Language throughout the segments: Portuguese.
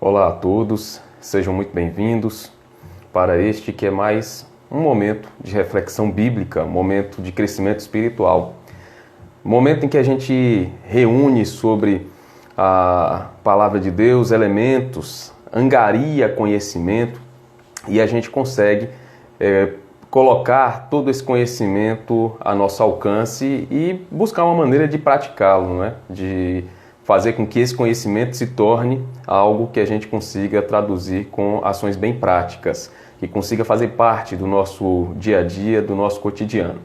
Olá a todos, sejam muito bem-vindos para este que é mais um momento de reflexão bíblica, um momento de crescimento espiritual. Um momento em que a gente reúne sobre a palavra de Deus, elementos, angaria conhecimento e a gente consegue colocar todo esse conhecimento a nosso alcance e buscar uma maneira de praticá-lo, não é? De fazer com que esse conhecimento se torne algo que a gente consiga traduzir com ações bem práticas, que consiga fazer parte do nosso dia a dia, do nosso cotidiano.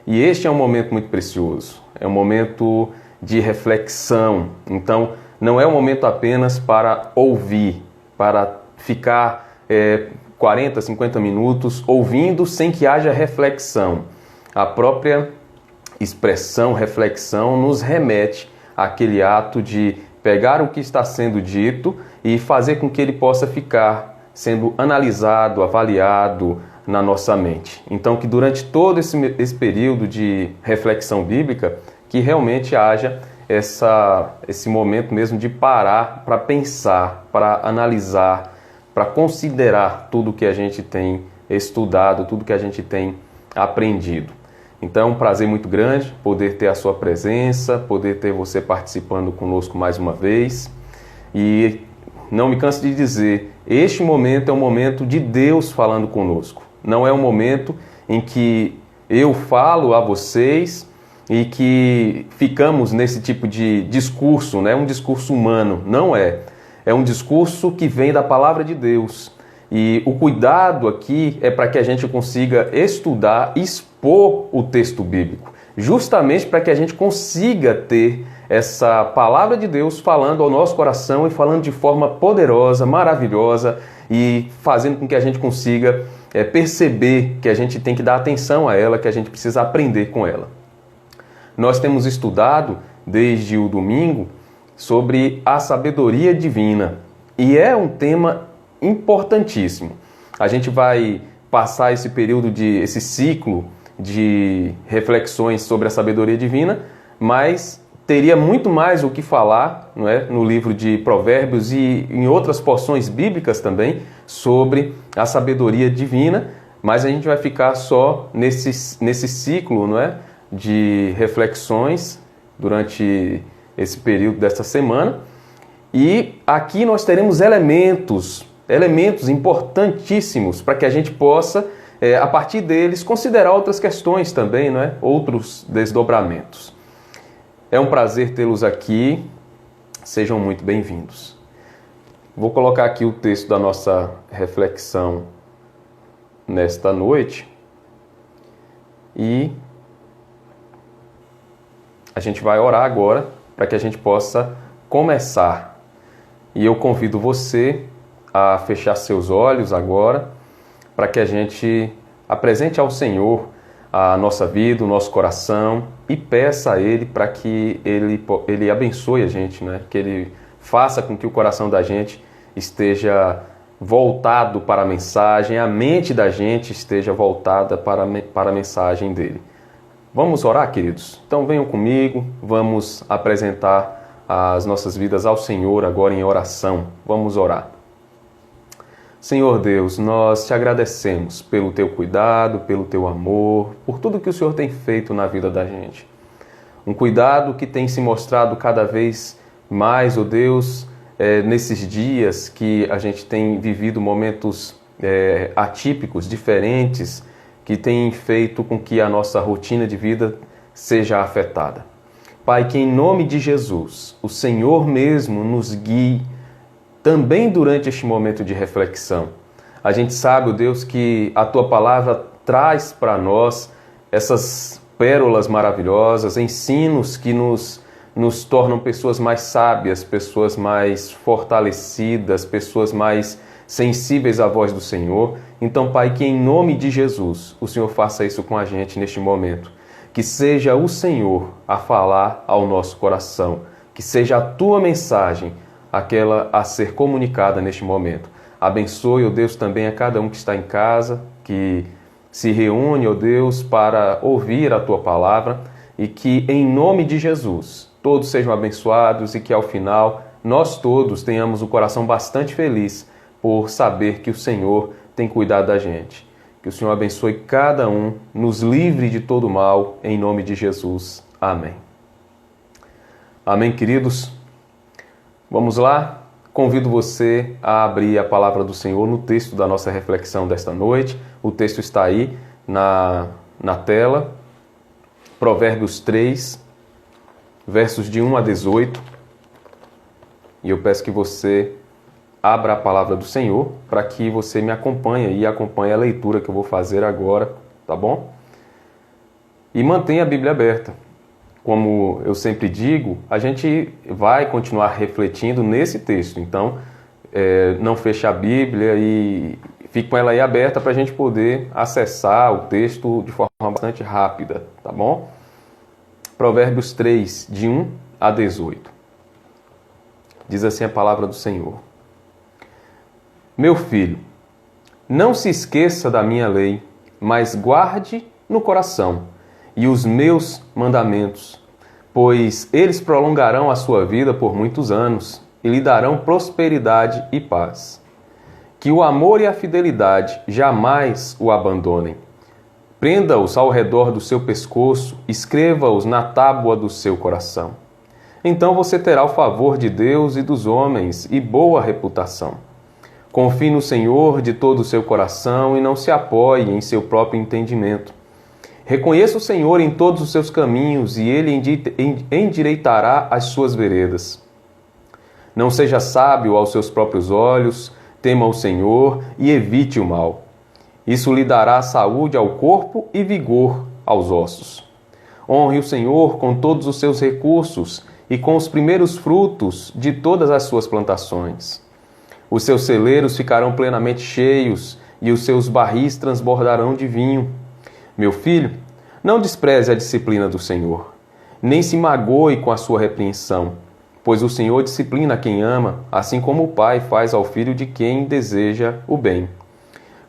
E este é um momento muito precioso, é um momento de reflexão. Então, não é um momento apenas para ouvir, para ficar 40, 50 minutos ouvindo sem que haja reflexão. A própria expressão reflexão nos remete àquele ato de pegar o que está sendo dito e fazer com que ele possa ficar sendo analisado, avaliado na nossa mente. Então, que durante todo esse período de reflexão bíblica, que realmente haja esse momento mesmo de parar para pensar, para analisar, para considerar tudo que a gente tem estudado, tudo que a gente tem aprendido. Então é um prazer muito grande poder ter a sua presença, poder ter você participando conosco mais uma vez. E não me canso de dizer, este momento é um momento de Deus falando conosco. Não é um momento em que eu falo a vocês e que ficamos nesse tipo de discurso, né? Um discurso humano. Não é. É um discurso que vem da palavra de Deus. E o cuidado aqui é para que a gente consiga estudar, expor o texto bíblico, justamente para que a gente consiga ter essa palavra de Deus falando ao nosso coração e falando de forma poderosa, maravilhosa e fazendo com que a gente consiga perceber que a gente tem que dar atenção a ela, que a gente precisa aprender com ela. Nós temos estudado desde o domingo sobre a sabedoria divina e é um tema importantíssimo. A gente vai passar esse período esse ciclo de reflexões sobre a sabedoria divina, mas teria muito mais o que falar, não é? No livro de Provérbios e em outras porções bíblicas também sobre a sabedoria divina, mas a gente vai ficar só nesse ciclo, não é? De reflexões durante esse período desta semana. E aqui nós teremos elementos importantíssimos para que a gente possa, a partir deles, considerar outras questões também, não é? Outros desdobramentos. É um prazer tê-los aqui, sejam muito bem-vindos. Vou colocar aqui o texto da nossa reflexão nesta noite e a gente vai orar agora para que a gente possa começar. E eu convido você a fechar seus olhos agora, para que a gente apresente ao Senhor a nossa vida, o nosso coração e peça a Ele para que Ele abençoe a gente, né? Que Ele faça com que o coração da gente esteja voltado para a mensagem, a mente da gente esteja voltada para a mensagem dEle. Vamos orar, queridos? Então venham comigo, vamos apresentar as nossas vidas ao Senhor agora em oração. Vamos orar. Senhor Deus, nós te agradecemos pelo teu cuidado, pelo teu amor, por tudo que o Senhor tem feito na vida da gente. Um cuidado que tem se mostrado cada vez mais, ó Deus, nesses dias que a gente tem vivido momentos atípicos, diferentes, que tem feito com que a nossa rotina de vida seja afetada. Pai, que em nome de Jesus, o Senhor mesmo nos guie também durante este momento de reflexão. A gente sabe, ó Deus, que a Tua Palavra traz para nós essas pérolas maravilhosas, ensinos que nos tornam pessoas mais sábias, pessoas mais fortalecidas, pessoas mais sensíveis à voz do Senhor. Então, Pai, que em nome de Jesus, o Senhor faça isso com a gente neste momento. Que seja o Senhor a falar ao nosso coração, que seja a Tua mensagem aquela a ser comunicada neste momento. Abençoe, ó Deus, também a cada um que está em casa, que se reúne, ó Deus, para ouvir a Tua Palavra e que, em nome de Jesus, todos sejam abençoados e que, ao final, nós todos tenhamos o coração bastante feliz por saber que o Senhor tem cuidado da gente. Que o Senhor abençoe cada um, nos livre de todo mal, em nome de Jesus. Amém. Amém, queridos? Vamos lá? Convido você a abrir a palavra do Senhor no texto da nossa reflexão desta noite. O texto está aí na tela. Provérbios 3, versos de 1 a 18. E eu peço que você abra a palavra do Senhor para que você me acompanhe e acompanhe a leitura que eu vou fazer agora, tá bom? E mantenha a Bíblia aberta. Como eu sempre digo, a gente vai continuar refletindo nesse texto. Então, não feche a Bíblia e fique com ela aí aberta para a gente poder acessar o texto de forma bastante rápida, tá bom? Provérbios 3, de 1 a 18. Diz assim a palavra do Senhor. Meu filho, não se esqueça da minha lei, mas guarde no coração e os meus mandamentos, pois eles prolongarão a sua vida por muitos anos e lhe darão prosperidade e paz. Que o amor e a fidelidade jamais o abandonem. Prenda-os ao redor do seu pescoço, escreva-os na tábua do seu coração. Então você terá o favor de Deus e dos homens e boa reputação. Confie no Senhor de todo o seu coração e não se apoie em seu próprio entendimento. Reconheça o Senhor em todos os seus caminhos e Ele endireitará as suas veredas. Não seja sábio aos seus próprios olhos, tema o Senhor e evite o mal. Isso lhe dará saúde ao corpo e vigor aos ossos. Honre o Senhor com todos os seus recursos e com os primeiros frutos de todas as suas plantações. Os seus celeiros ficarão plenamente cheios e os seus barris transbordarão de vinho. Meu filho, não despreze a disciplina do Senhor, nem se magoe com a sua repreensão, pois o Senhor disciplina quem ama, assim como o pai faz ao filho de quem deseja o bem.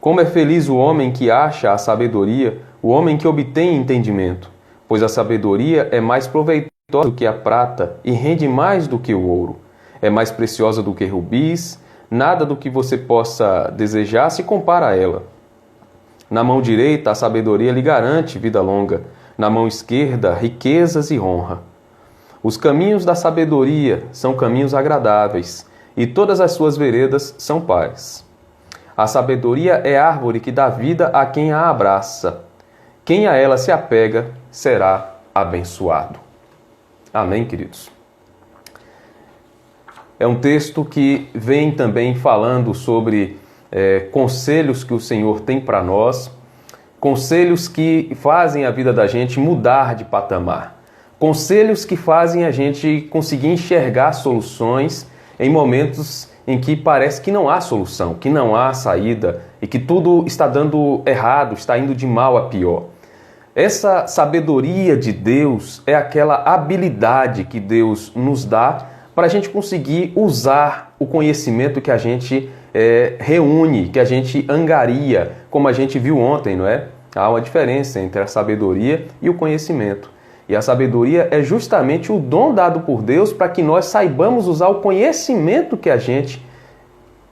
Como é feliz o homem que acha a sabedoria, o homem que obtém entendimento, pois a sabedoria é mais proveitosa do que a prata e rende mais do que o ouro. É mais preciosa do que rubis, nada do que você possa desejar se compara a ela. Na mão direita, a sabedoria lhe garante vida longa. Na mão esquerda, riquezas e honra. Os caminhos da sabedoria são caminhos agradáveis, e todas as suas veredas são paz. A sabedoria é árvore que dá vida a quem a abraça. Quem a ela se apega será abençoado. Amém, queridos? É um texto que vem também falando sobre conselhos que o Senhor tem para nós, conselhos que fazem a vida da gente mudar de patamar, conselhos que fazem a gente conseguir enxergar soluções em momentos em que parece que não há solução, que não há saída e que tudo está dando errado, está indo de mal a pior. Essa sabedoria de Deus é aquela habilidade que Deus nos dá para a gente conseguir usar o conhecimento que a gente reúne, que a gente angaria, como a gente viu ontem, não é? Há uma diferença entre a sabedoria e o conhecimento. E a sabedoria é justamente o dom dado por Deus para que nós saibamos usar o conhecimento que a gente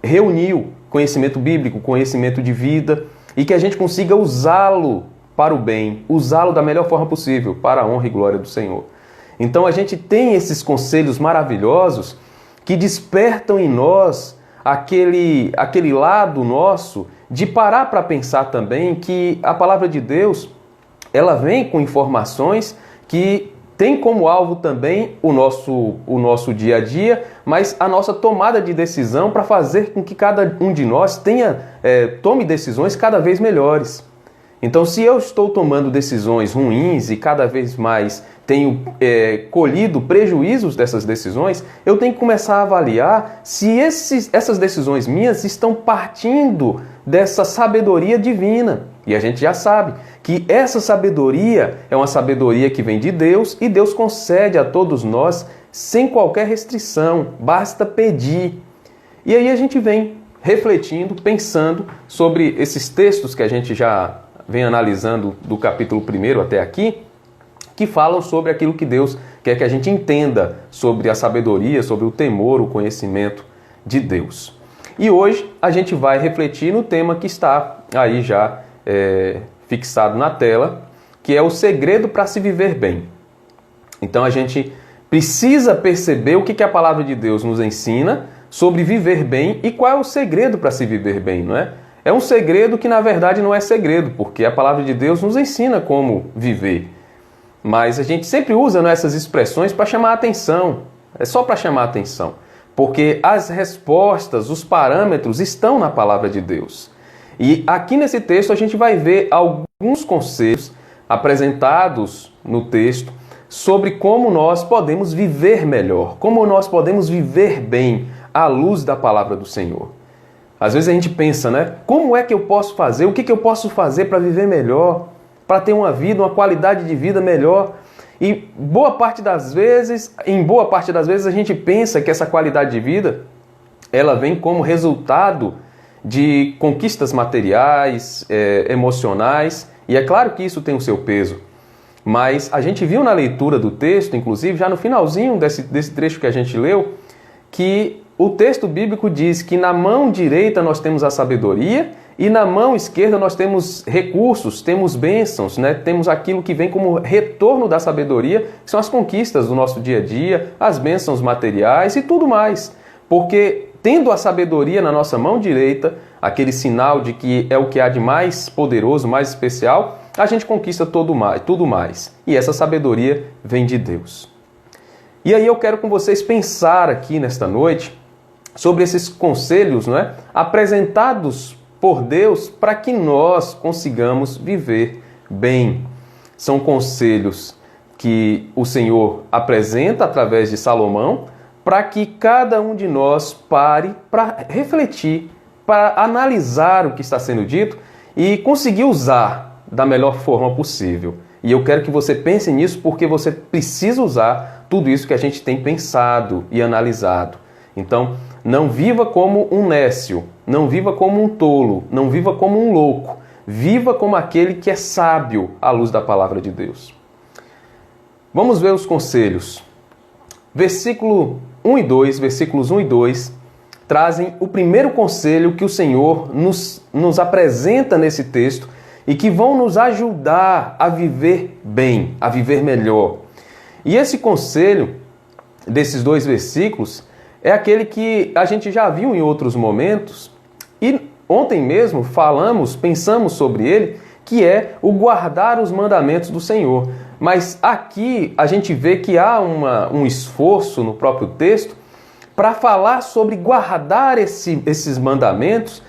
reuniu, conhecimento bíblico, conhecimento de vida, e que a gente consiga usá-lo para o bem, usá-lo da melhor forma possível, para a honra e glória do Senhor. Então a gente tem esses conselhos maravilhosos que despertam em nós aquele lado nosso de parar para pensar também que a palavra de Deus, ela vem com informações que tem como alvo também o nosso dia a dia, mas a nossa tomada de decisão para fazer com que cada um de nós tome decisões cada vez melhores. Então, se eu estou tomando decisões ruins e cada vez mais tenho colhido prejuízos dessas decisões, eu tenho que começar a avaliar se essas decisões minhas estão partindo dessa sabedoria divina. E a gente já sabe que essa sabedoria é uma sabedoria que vem de Deus e Deus concede a todos nós sem qualquer restrição, basta pedir. E aí a gente vem refletindo, pensando sobre esses textos que a gente já vem analisando do capítulo 1 até aqui, que falam sobre aquilo que Deus quer que a gente entenda sobre a sabedoria, sobre o temor, o conhecimento de Deus. E hoje a gente vai refletir no tema que está aí já fixado na tela, que é o segredo para se viver bem. Então a gente precisa perceber o que a palavra de Deus nos ensina sobre viver bem e qual é o segredo para se viver bem, não é? É um segredo que na verdade não é segredo, porque a palavra de Deus nos ensina como viver. Mas a gente sempre usa essas expressões para chamar a atenção, é só para chamar a atenção, porque as respostas, os parâmetros estão na palavra de Deus. E aqui nesse texto a gente vai ver alguns conselhos apresentados no texto sobre como nós podemos viver melhor, como nós podemos viver bem à luz da palavra do Senhor. Às vezes a gente pensa, como é que eu posso fazer, o que eu posso fazer para viver melhor, para ter uma vida, uma qualidade de vida melhor. E em boa parte das vezes a gente pensa que essa qualidade de vida, ela vem como resultado de conquistas materiais, emocionais, e é claro que isso tem o seu peso. Mas a gente viu na leitura do texto, inclusive já no finalzinho desse trecho que a gente leu, que o texto bíblico diz que na mão direita nós temos a sabedoria e na mão esquerda nós temos recursos, temos bênçãos, temos aquilo que vem como retorno da sabedoria, que são as conquistas do nosso dia a dia, as bênçãos materiais e tudo mais. Porque tendo a sabedoria na nossa mão direita, aquele sinal de que é o que há de mais poderoso, mais especial, a gente conquista tudo mais. E essa sabedoria vem de Deus. E aí eu quero com vocês pensar aqui nesta noite sobre esses conselhos, apresentados por Deus para que nós consigamos viver bem. São conselhos que o Senhor apresenta através de Salomão para que cada um de nós pare para refletir, para analisar o que está sendo dito e conseguir usar da melhor forma possível. E eu quero que você pense nisso porque você precisa usar tudo isso que a gente tem pensado e analisado. Então, não viva como um nécio, não viva como um tolo, não viva como um louco. Viva como aquele que é sábio à luz da palavra de Deus. Vamos ver os conselhos. Versículos 1 e 2, trazem o primeiro conselho que o Senhor nos apresenta nesse texto e que vão nos ajudar a viver bem, a viver melhor. E esse conselho desses 2 versículos é aquele que a gente já viu em outros momentos e ontem mesmo pensamos sobre ele, que é o guardar os mandamentos do Senhor. Mas aqui a gente vê que há um esforço no próprio texto para falar sobre guardar esses mandamentos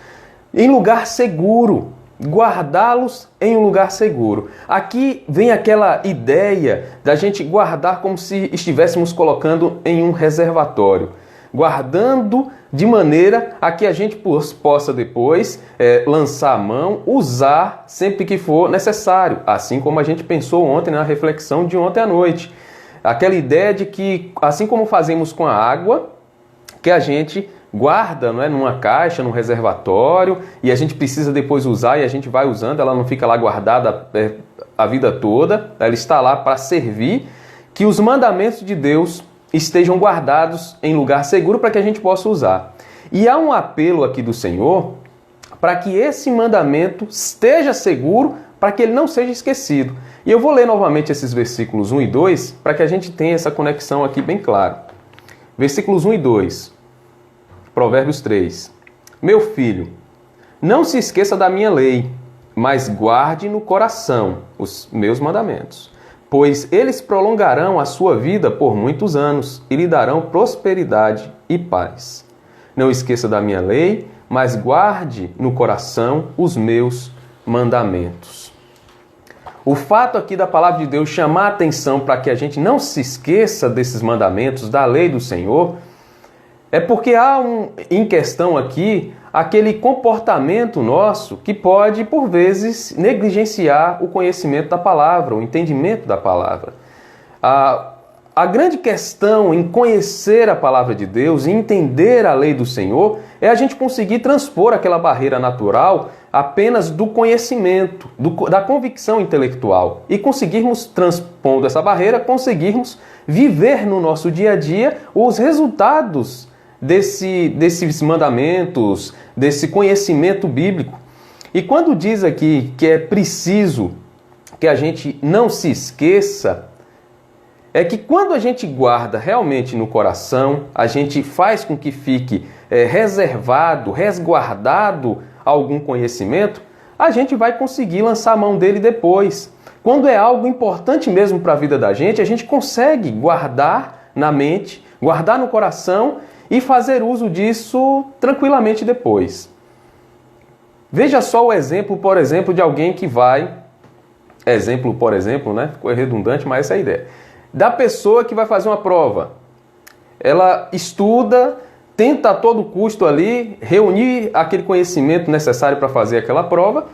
em lugar seguro, guardá-los em um lugar seguro. Aqui vem aquela ideia da gente guardar como se estivéssemos colocando em um reservatório, guardando de maneira a que a gente possa depois lançar a mão, usar sempre que for necessário, assim como a gente pensou ontem na reflexão de ontem à noite. Aquela ideia de que, assim como fazemos com a água, que a gente guarda numa caixa, num reservatório, e a gente precisa depois usar e a gente vai usando, ela não fica lá guardada a vida toda, ela está lá para servir, que os mandamentos de Deus estejam guardados em lugar seguro para que a gente possa usar. E há um apelo aqui do Senhor para que esse mandamento esteja seguro, para que ele não seja esquecido. E eu vou ler novamente esses versículos 1 e 2 para que a gente tenha essa conexão aqui bem clara. Versículos 1 e 2, Provérbios 3. Meu filho, não se esqueça da minha lei, mas guarde no coração os meus mandamentos, pois eles prolongarão a sua vida por muitos anos e lhe darão prosperidade e paz. Não esqueça da minha lei, mas guarde no coração os meus mandamentos. O fato aqui da palavra de Deus chamar a atenção para que a gente não se esqueça desses mandamentos, da lei do Senhor, é porque há em questão aqui aquele comportamento nosso que pode, por vezes, negligenciar o conhecimento da palavra, o entendimento da palavra. A grande questão em conhecer a palavra de Deus e entender a lei do Senhor é a gente conseguir transpor aquela barreira natural apenas do conhecimento, da convicção intelectual e conseguirmos, transpondo essa barreira, conseguirmos viver no nosso dia a dia os resultados desses mandamentos, desse conhecimento bíblico. E quando diz aqui que é preciso que a gente não se esqueça, é que quando a gente guarda realmente no coração, a gente faz com que fique reservado, resguardado algum conhecimento, a gente vai conseguir lançar a mão dele depois. Quando é algo importante mesmo para a vida da gente, a gente consegue guardar na mente, guardar no coração e fazer uso disso tranquilamente depois. Veja só o exemplo, por exemplo, de alguém que vai... Exemplo, por exemplo, né? Ficou redundante, mas essa é a ideia. Da pessoa que vai fazer uma prova. Ela estuda, tenta a todo custo ali reunir aquele conhecimento necessário para fazer aquela prova,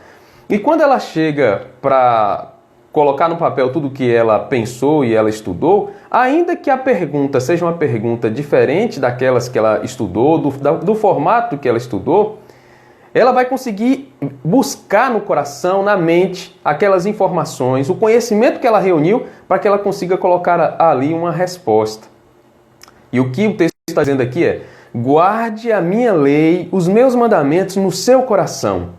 e quando ela chega para colocar no papel tudo o que ela pensou e ela estudou, ainda que a pergunta seja uma pergunta diferente daquelas que ela estudou, do formato que ela estudou, ela vai conseguir buscar no coração, na mente, aquelas informações, o conhecimento que ela reuniu, para que ela consiga colocar ali uma resposta. E o que o texto está dizendo aqui é: guarde a minha lei, os meus mandamentos no seu coração,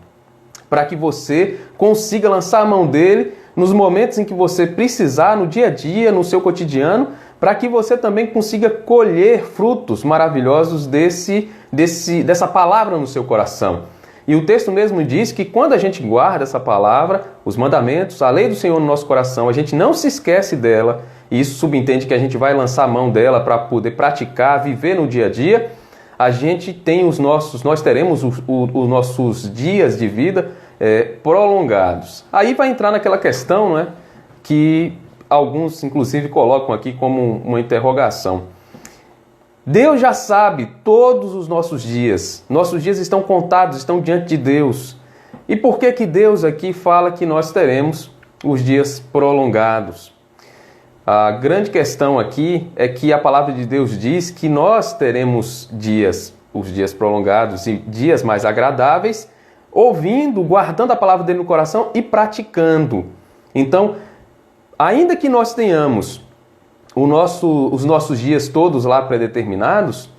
para que você consiga lançar a mão dele nos momentos em que você precisar, no dia a dia, no seu cotidiano, para que você também consiga colher frutos maravilhosos dessa palavra no seu coração. E o texto mesmo diz que quando a gente guarda essa palavra, os mandamentos, a lei do Senhor no nosso coração, a gente não se esquece dela, e isso subentende que a gente vai lançar a mão dela para poder praticar, viver no dia a dia, nós teremos os nossos dias de vida prolongados. Aí vai entrar naquela questão, né, que alguns inclusive colocam aqui como uma interrogação. Deus já sabe todos os nossos dias estão contados, estão diante de Deus. E por que Deus aqui fala que nós teremos os dias prolongados? A grande questão aqui é que a palavra de Deus diz que nós teremos os dias prolongados e dias mais agradáveis, ouvindo, guardando a palavra dele no coração e praticando. Então, ainda que nós tenhamos os nossos dias todos lá predeterminados,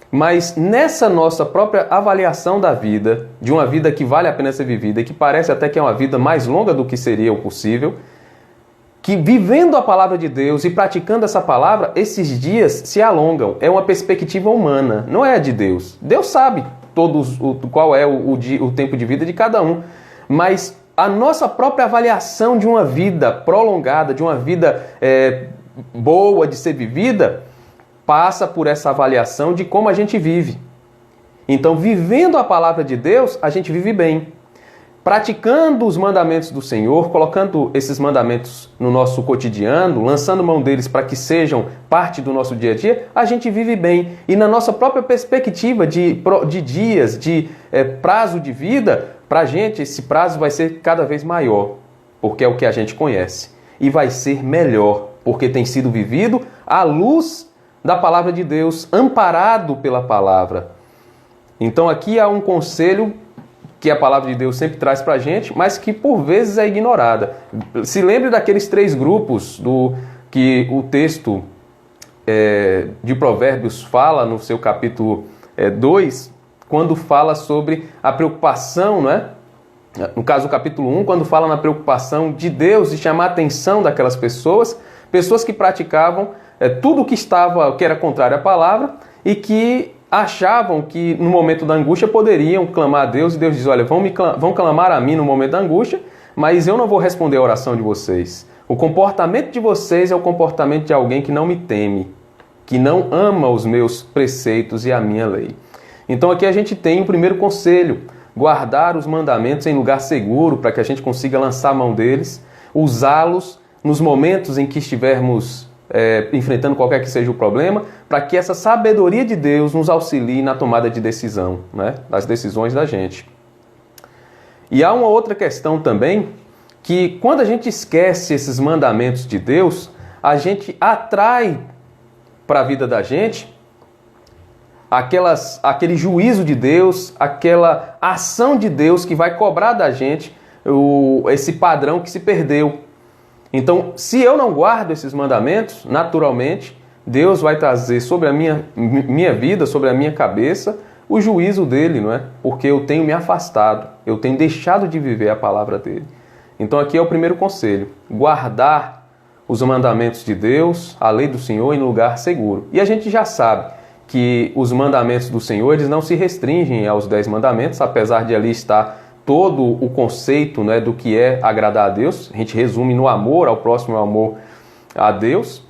mas nessa nossa própria avaliação da vida, de uma vida que vale a pena ser vivida e que parece até que é uma vida mais longa do que seria o possível, que vivendo a palavra de Deus e praticando essa palavra, esses dias se alongam. É uma perspectiva humana, não é a de Deus. Deus sabe qual é o tempo de vida de cada um, mas a nossa própria avaliação de uma vida prolongada, de uma vida boa de ser vivida, passa por essa avaliação de como a gente vive. Então, vivendo a palavra de Deus, a gente vive bem. Praticando os mandamentos do Senhor, colocando esses mandamentos no nosso cotidiano, lançando mão deles para que sejam parte do nosso dia a dia, a gente vive bem. E na nossa própria perspectiva de dias, de prazo de vida, para a gente esse prazo vai ser cada vez maior, porque é o que a gente conhece. E vai ser melhor, porque tem sido vivido à luz da palavra de Deus, amparado pela palavra. Então aqui há um conselho que a palavra de Deus sempre traz para a gente, mas que por vezes é ignorada. Se lembre daqueles 3 grupos que o texto de Provérbios fala no seu capítulo 2, quando fala sobre a preocupação, né? No caso do capítulo 1, quando fala na preocupação de Deus e chamar a atenção daquelas pessoas que praticavam tudo que era contrário à palavra e que achavam que no momento da angústia poderiam clamar a Deus, e Deus diz: olha, vão clamar a mim no momento da angústia, mas eu não vou responder a oração de vocês. O comportamento de vocês é o comportamento de alguém que não me teme, que não ama os meus preceitos e a minha lei. Então aqui a gente tem o primeiro conselho: guardar os mandamentos em lugar seguro, para que a gente consiga lançar a mão deles, usá-los nos momentos em que estivermos enfrentando qualquer que seja o problema, para que essa sabedoria de Deus nos auxilie na tomada de decisão, né, das decisões da gente. E há uma outra questão também, que quando a gente esquece esses mandamentos de Deus, a gente atrai para a vida da gente aquele juízo de Deus, aquela ação de Deus que vai cobrar da gente esse padrão que se perdeu. Então, se eu não guardo esses mandamentos, naturalmente, Deus vai trazer sobre a minha vida, sobre a minha cabeça, o juízo dele, não é? Porque eu tenho me afastado, eu tenho deixado de viver a palavra dele. Então aqui é o primeiro conselho: guardar os mandamentos de Deus, a lei do Senhor, em lugar seguro. E a gente já sabe que os mandamentos do Senhor, eles não se restringem aos 10 mandamentos, apesar de ali estar todo o conceito, né, do que é agradar a Deus. A gente resume no amor ao próximo, ao amor a Deus.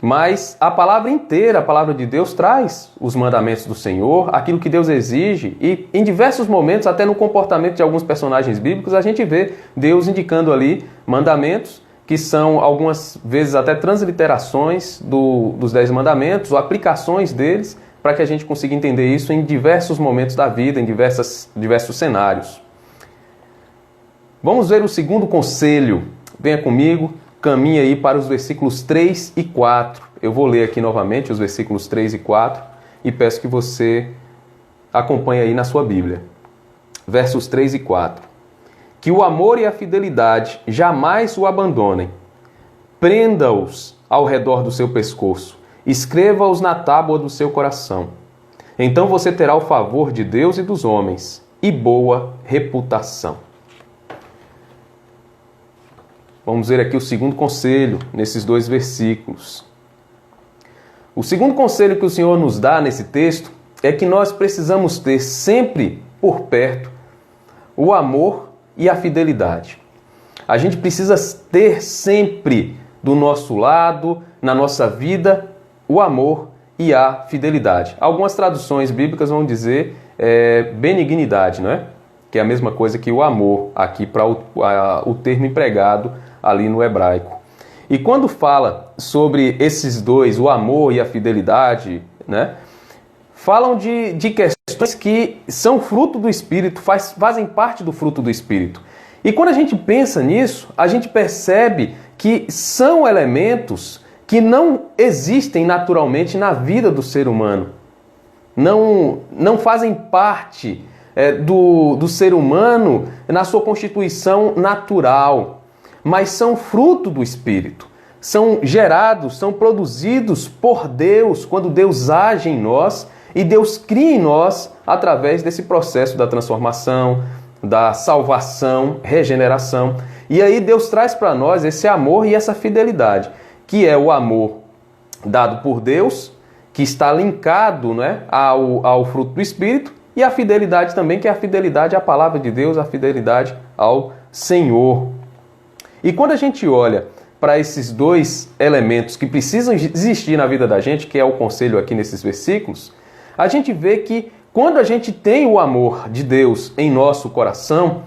Mas a palavra inteira, a palavra de Deus, traz os mandamentos do Senhor, aquilo que Deus exige, e em diversos momentos, até no comportamento de alguns personagens bíblicos, a gente vê Deus indicando ali mandamentos que são algumas vezes até transliterações dos 10 mandamentos, ou aplicações deles, para que a gente consiga entender isso em diversos momentos da vida, em diversos cenários. Vamos ver o segundo conselho. Venha comigo. Caminhe aí para os versículos 3 e 4. Eu vou ler aqui novamente os versículos 3 e 4 e peço que você acompanhe aí na sua Bíblia. Versos 3 e 4. Que o amor e a fidelidade jamais o abandonem. Prenda-os ao redor do seu pescoço. Escreva-os na tábua do seu coração. Então você terá o favor de Deus e dos homens e boa reputação. Vamos ver aqui o segundo conselho, nesses 2 versículos. O segundo conselho que o Senhor nos dá nesse texto é que nós precisamos ter sempre por perto o amor e a fidelidade. A gente precisa ter sempre do nosso lado, na nossa vida, o amor e a fidelidade. Algumas traduções bíblicas vão dizer benignidade, não é? Que é a mesma coisa que o amor, aqui para o termo empregado ali no hebraico. E quando fala sobre esses dois, o amor e a fidelidade, né, falam de questões que são fruto do Espírito, fazem parte do fruto do Espírito. E quando a gente pensa nisso, a gente percebe que são elementos que não existem naturalmente na vida do ser humano. Não fazem parte do ser humano na sua constituição natural, mas são fruto do Espírito. São gerados, são produzidos por Deus, quando Deus age em nós e Deus cria em nós através desse processo da transformação, da salvação, regeneração. E aí Deus traz para nós esse amor e essa fidelidade, que é o amor dado por Deus, que está linkado, né, ao fruto do Espírito, e a fidelidade também, que é a fidelidade à palavra de Deus, a fidelidade ao Senhor. E quando a gente olha para esses 2 elementos que precisam existir na vida da gente, que é o conselho aqui nesses versículos, a gente vê que quando a gente tem o amor de Deus em nosso coração,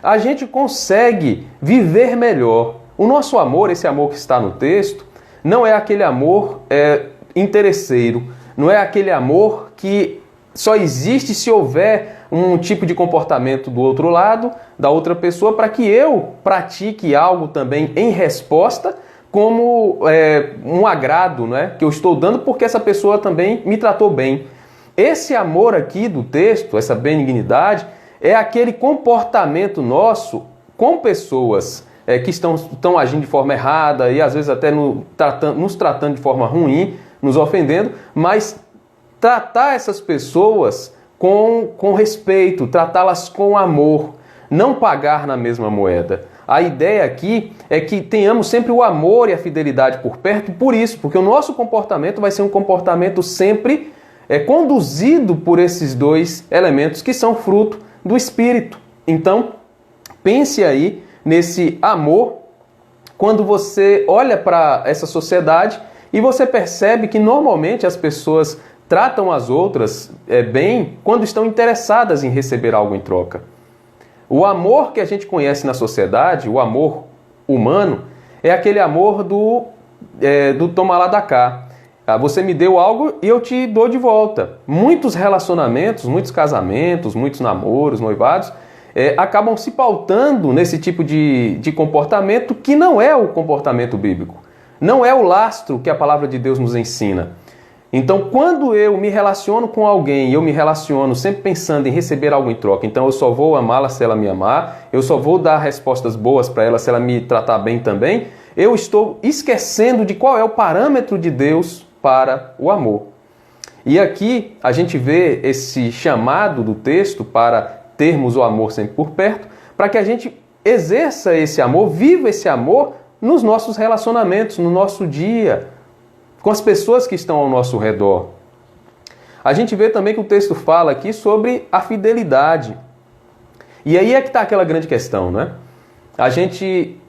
a gente consegue viver melhor. O nosso amor, esse amor que está no texto, não é aquele amor interesseiro, não é aquele amor que só existe se houver um tipo de comportamento do outro lado, da outra pessoa, para que eu pratique algo também em resposta, como um agrado, né, que eu estou dando porque essa pessoa também me tratou bem. Esse amor aqui do texto, essa benignidade, é aquele comportamento nosso com pessoas que estão agindo de forma errada e às vezes até nos tratando de forma ruim, nos ofendendo, mas tratar essas pessoas com respeito, tratá-las com amor, não pagar na mesma moeda. A ideia aqui é que tenhamos sempre o amor e a fidelidade por perto, porque o nosso comportamento vai ser um comportamento sempre conduzido por esses 2 elementos que são fruto do Espírito. Então, pense aí nesse amor quando você olha para essa sociedade e você percebe que normalmente as pessoas tratam as outras bem quando estão interessadas em receber algo em troca. O amor que a gente conhece na sociedade, o amor humano, é aquele amor do toma lá da cá. Você me deu algo e eu te dou de volta. Muitos relacionamentos, muitos casamentos, muitos namoros, noivados, acabam se pautando nesse tipo de comportamento que não é o comportamento bíblico. Não é o lastro que a palavra de Deus nos ensina. Então, quando eu me relaciono com alguém, eu me relaciono sempre pensando em receber algo em troca, então eu só vou amá-la se ela me amar, eu só vou dar respostas boas para ela se ela me tratar bem também, eu estou esquecendo de qual é o parâmetro de Deus para o amor. E aqui a gente vê esse chamado do texto para termos o amor sempre por perto, para que a gente exerça esse amor, viva esse amor nos nossos relacionamentos, no nosso dia, com as pessoas que estão ao nosso redor. A gente vê também que o texto fala aqui sobre a fidelidade. E aí é que está aquela grande questão, né? A gente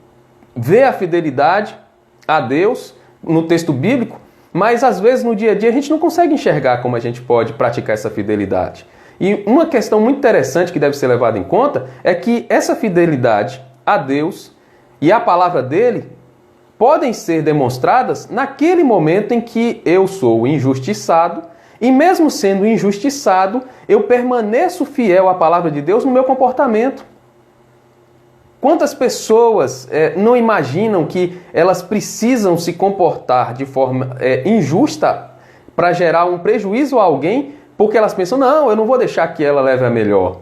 vê a fidelidade a Deus no texto bíblico, mas às vezes no dia a dia a gente não consegue enxergar como a gente pode praticar essa fidelidade. E uma questão muito interessante que deve ser levada em conta é que essa fidelidade a Deus e a palavra dele podem ser demonstradas naquele momento em que eu sou injustiçado e mesmo sendo injustiçado, eu permaneço fiel à palavra de Deus no meu comportamento. Quantas pessoas não imaginam que elas precisam se comportar de forma injusta para gerar um prejuízo a alguém, porque elas pensam, não, eu não vou deixar que ela leve a melhor.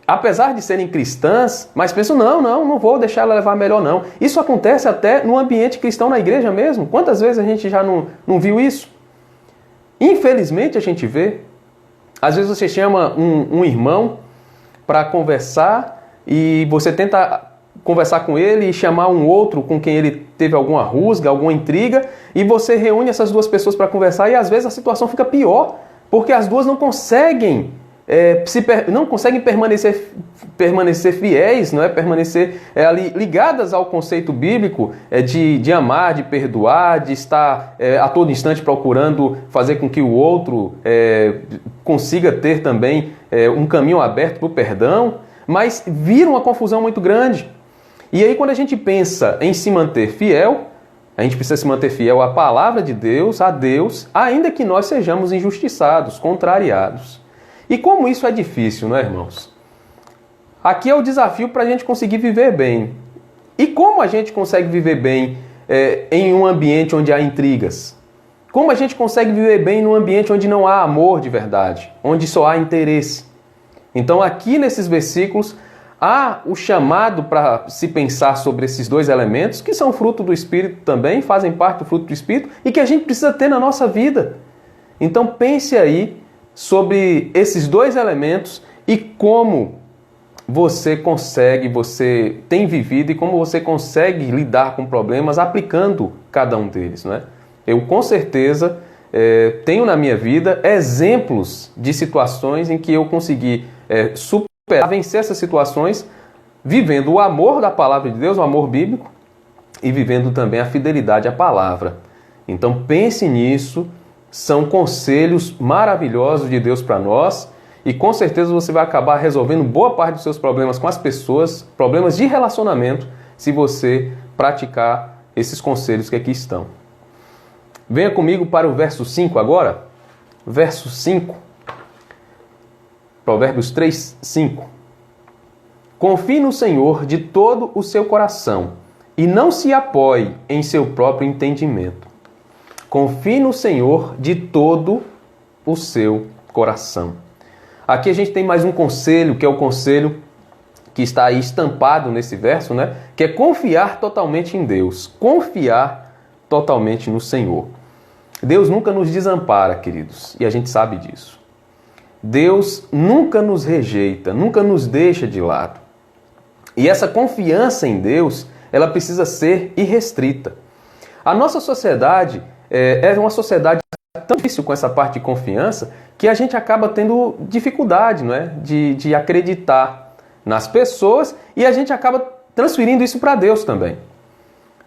Apesar de serem cristãs, mas pensam, não vou deixar ela levar a melhor não. Isso acontece até no ambiente cristão na igreja mesmo. Quantas vezes a gente já não viu isso? Infelizmente a gente vê. Às vezes você chama um irmão para conversar e você tenta conversar com ele e chamar um outro com quem ele teve alguma rusga, alguma intriga, e você reúne essas duas pessoas para conversar e às vezes a situação fica pior, porque as duas não conseguem permanecer fiéis, não é? Permanecer ali ligadas ao conceito bíblico de amar, de perdoar, de estar a todo instante procurando fazer com que o outro consiga ter também um caminho aberto para o perdão, mas vira uma confusão muito grande. E aí quando a gente pensa em se manter fiel, a gente precisa se manter fiel à palavra de Deus, a Deus, ainda que nós sejamos injustiçados, contrariados. E como isso é difícil, não é, irmãos? Aqui é o desafio para a gente conseguir viver bem. E como a gente consegue viver bem em um ambiente onde há intrigas? Como a gente consegue viver bem num ambiente onde não há amor de verdade, onde só há interesse? Então aqui nesses versículos há o chamado para se pensar sobre esses dois elementos, que são fruto do Espírito também, fazem parte do fruto do Espírito, e que a gente precisa ter na nossa vida. Então pense aí sobre esses dois elementos e como você tem vivido e como você consegue lidar com problemas aplicando cada um deles, não é? Eu com certeza tenho na minha vida exemplos de situações em que eu consegui superar, vencer essas situações, vivendo o amor da palavra de Deus, o amor bíblico, e vivendo também a fidelidade à palavra. Então pense nisso. São conselhos maravilhosos de Deus para nós e com certeza você vai acabar resolvendo boa parte dos seus problemas com as pessoas, problemas de relacionamento, se você praticar esses conselhos que aqui estão. Venha comigo para o verso 5 agora. Verso 5. Provérbios 3, 5. Confie no Senhor de todo o seu coração e não se apoie em seu próprio entendimento. Confie no Senhor de todo o seu coração. Aqui a gente tem mais um conselho, que é o conselho que está aí estampado nesse verso, né? Que é confiar totalmente em Deus. Confiar totalmente no Senhor. Deus nunca nos desampara, queridos, e a gente sabe disso. Deus nunca nos rejeita, nunca nos deixa de lado. E essa confiança em Deus, ela precisa ser irrestrita. A nossa sociedade é uma sociedade tão difícil com essa parte de confiança que a gente acaba tendo dificuldade, não é? de acreditar nas pessoas e a gente acaba transferindo isso para Deus também.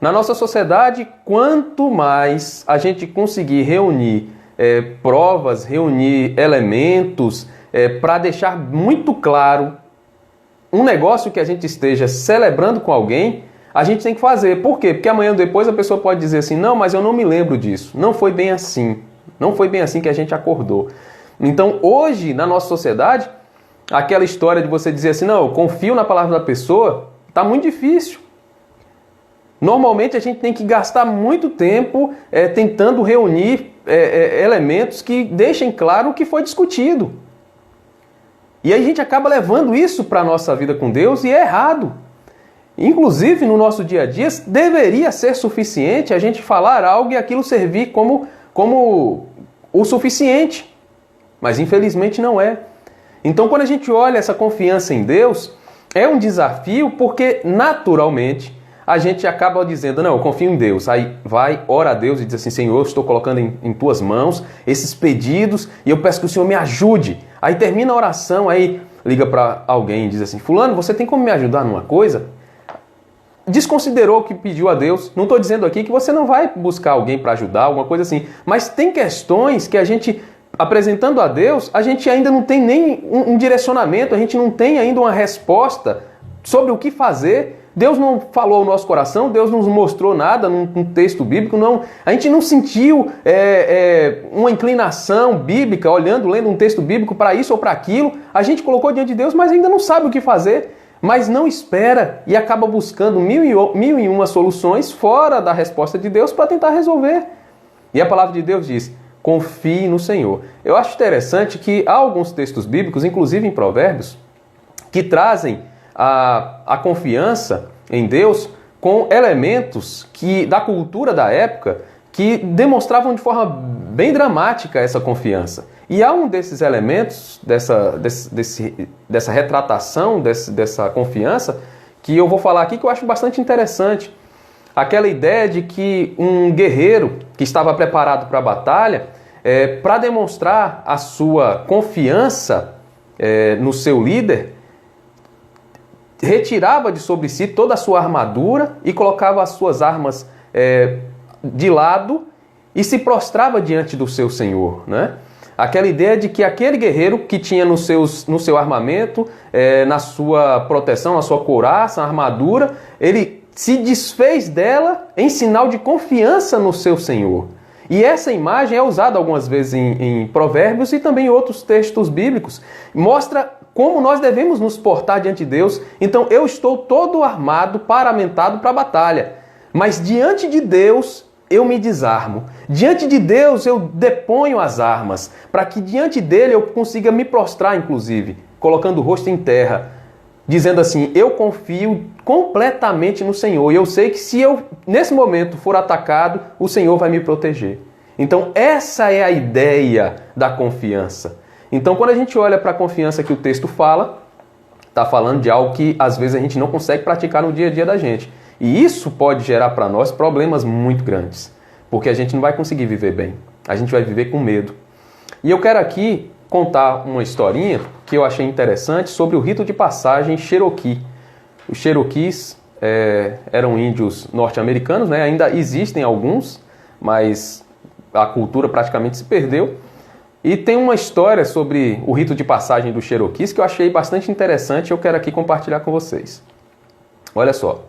Na nossa sociedade, quanto mais a gente conseguir reunir provas, reunir elementos para deixar muito claro um negócio que a gente esteja celebrando com alguém, a gente tem que fazer. Por quê? Porque amanhã ou depois a pessoa pode dizer assim, não, mas eu não me lembro disso. Não foi bem assim. Não foi bem assim que a gente acordou. Então, hoje, na nossa sociedade, aquela história de você dizer assim, não, eu confio na palavra da pessoa, está muito difícil. Normalmente, a gente tem que gastar muito tempo tentando reunir elementos que deixem claro o que foi discutido. E aí a gente acaba levando isso para a nossa vida com Deus e é errado. Inclusive, no nosso dia a dia, deveria ser suficiente a gente falar algo e aquilo servir como o suficiente. Mas infelizmente não é. Então, quando a gente olha essa confiança em Deus, é um desafio porque, naturalmente, a gente acaba dizendo, não, eu confio em Deus. Aí vai, ora a Deus e diz assim, Senhor, eu estou colocando em tuas mãos esses pedidos e eu peço que o Senhor me ajude. Aí termina a oração, aí liga para alguém e diz assim, fulano, você tem como me ajudar numa coisa? Desconsiderou o que pediu a Deus. Não estou dizendo aqui que você não vai buscar alguém para ajudar, alguma coisa assim. Mas tem questões que a gente, apresentando a Deus, a gente ainda não tem nem um direcionamento, a gente não tem ainda uma resposta sobre o que fazer. Deus não falou ao nosso coração, Deus não nos mostrou nada num texto bíblico, não. A gente não sentiu uma inclinação bíblica, lendo um texto bíblico para isso ou para aquilo. A gente colocou diante de Deus, mas ainda não sabe o que fazer. Mas não espera e acaba buscando mil e uma soluções fora da resposta de Deus para tentar resolver. E a palavra de Deus diz, confie no Senhor. Eu acho interessante que há alguns textos bíblicos, inclusive em Provérbios, que trazem a confiança em Deus com elementos da cultura da época que demonstravam de forma bem dramática essa confiança. E há um desses elementos, dessa retratação, dessa confiança, que eu vou falar aqui que eu acho bastante interessante. Aquela ideia de que um guerreiro que estava preparado para a batalha, para demonstrar a sua confiança no seu líder, retirava de sobre si toda a sua armadura e colocava as suas armas de lado e se prostrava diante do seu Senhor, né? Aquela ideia de que aquele guerreiro que tinha no seu armamento, na sua proteção, na sua couraça, na armadura, ele se desfez dela em sinal de confiança no seu Senhor. E essa imagem é usada algumas vezes em Provérbios e também em outros textos bíblicos. Mostra como nós devemos nos portar diante de Deus. Então eu estou todo armado, paramentado para a batalha. Mas diante de Deus eu me desarmo. Diante de Deus eu deponho as armas, para que diante dele eu consiga me prostrar, inclusive, colocando o rosto em terra, dizendo assim, eu confio completamente no Senhor. E eu sei que se eu, nesse momento, for atacado, o Senhor vai me proteger. Então essa é a ideia da confiança. Então quando a gente olha para a confiança que o texto fala, está falando de algo que às vezes a gente não consegue praticar no dia a dia da gente. E isso pode gerar para nós problemas muito grandes, porque a gente não vai conseguir viver bem, a gente vai viver com medo. E eu quero aqui contar uma historinha que eu achei interessante sobre o rito de passagem Cherokee. Os Cherokees eram índios norte-americanos, né? Ainda existem alguns, mas a cultura praticamente se perdeu. E tem uma história sobre o rito de passagem dos Cherokees que eu achei bastante interessante e eu quero aqui compartilhar com vocês. Olha só.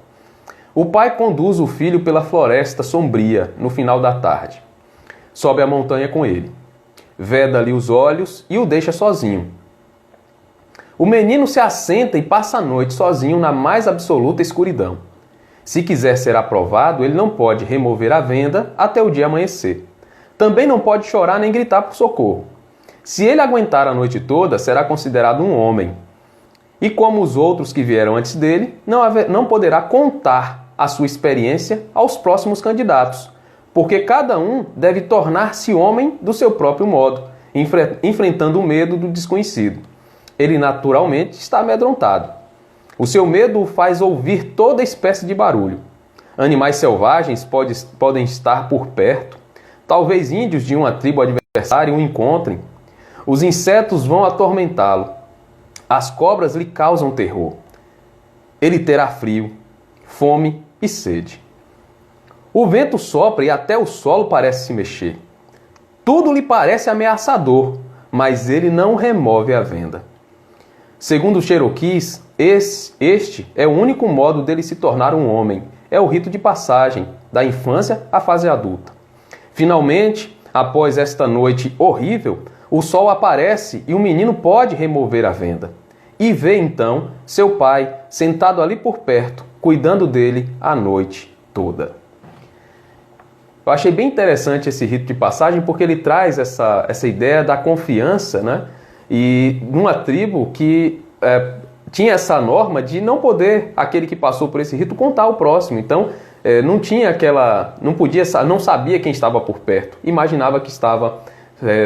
O pai conduz o filho pela floresta sombria no final da tarde. Sobe a montanha com ele. Veda-lhe os olhos e o deixa sozinho. O menino se assenta e passa a noite sozinho na mais absoluta escuridão. Se quiser ser aprovado, ele não pode remover a venda até o dia amanhecer. Também não pode chorar nem gritar por socorro. Se ele aguentar a noite toda, será considerado um homem. E como os outros que vieram antes dele, não poderá contar a sua experiência aos próximos candidatos, porque cada um deve tornar-se homem do seu próprio modo, enfrentando o medo do desconhecido. Ele naturalmente está amedrontado. O seu medo o faz ouvir toda espécie de barulho. Animais selvagens podem estar por perto, talvez índios de uma tribo adversária o encontrem. Os insetos vão atormentá-lo. As cobras lhe causam terror. Ele terá frio, fome e sede. O vento sopra e até o solo parece se mexer. Tudo lhe parece ameaçador, mas ele não remove a venda. Segundo os Cherokees, este é o único modo dele se tornar um homem. É o rito de passagem, da infância à fase adulta. Finalmente, após esta noite horrível, o sol aparece e o menino pode remover a venda. E vê então seu pai sentado ali por perto, cuidando dele a noite toda. Eu achei bem interessante esse rito de passagem porque ele traz essa ideia da confiança, né? E numa tribo que tinha essa norma de não poder, aquele que passou por esse rito, contar ao próximo. Então, não tinha não sabia quem estava por perto. Imaginava que estava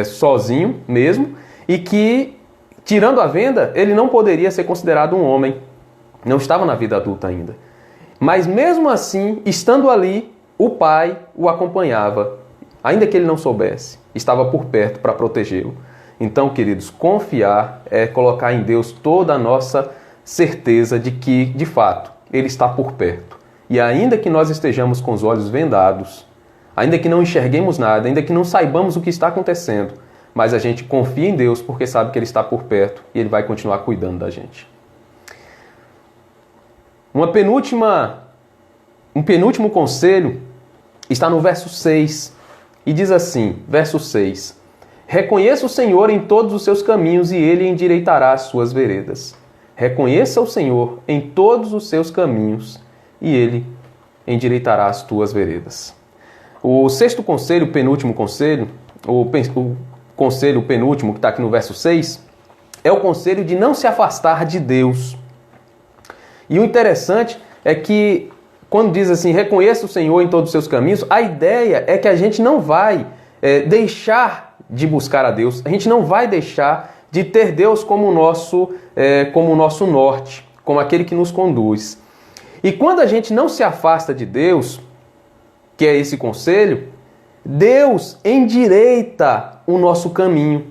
sozinho mesmo e que, tirando a venda, ele não poderia ser considerado um homem. Não estava na vida adulta ainda. Mas mesmo assim, estando ali, o pai o acompanhava, ainda que ele não soubesse, estava por perto para protegê-lo. Então, queridos, confiar é colocar em Deus toda a nossa certeza de que, de fato, Ele está por perto. E ainda que nós estejamos com os olhos vendados, ainda que não enxerguemos nada, ainda que não saibamos o que está acontecendo, mas a gente confia em Deus porque sabe que Ele está por perto e Ele vai continuar cuidando da gente. Um penúltimo conselho está no verso 6 e diz assim, verso 6: Reconheça o Senhor em todos os seus caminhos e Ele endireitará as suas veredas. Reconheça o Senhor em todos os seus caminhos e Ele endireitará as tuas veredas. O sexto conselho, o penúltimo conselho, o conselho penúltimo que está aqui no verso 6, é o conselho de não se afastar de Deus. E o interessante é que, quando diz assim, reconheça o Senhor em todos os seus caminhos, a ideia é que a gente não vai deixar de buscar a Deus, a gente não vai deixar de ter Deus como o nosso norte, como aquele que nos conduz. E quando a gente não se afasta de Deus, que é esse conselho, Deus endireita o nosso caminho.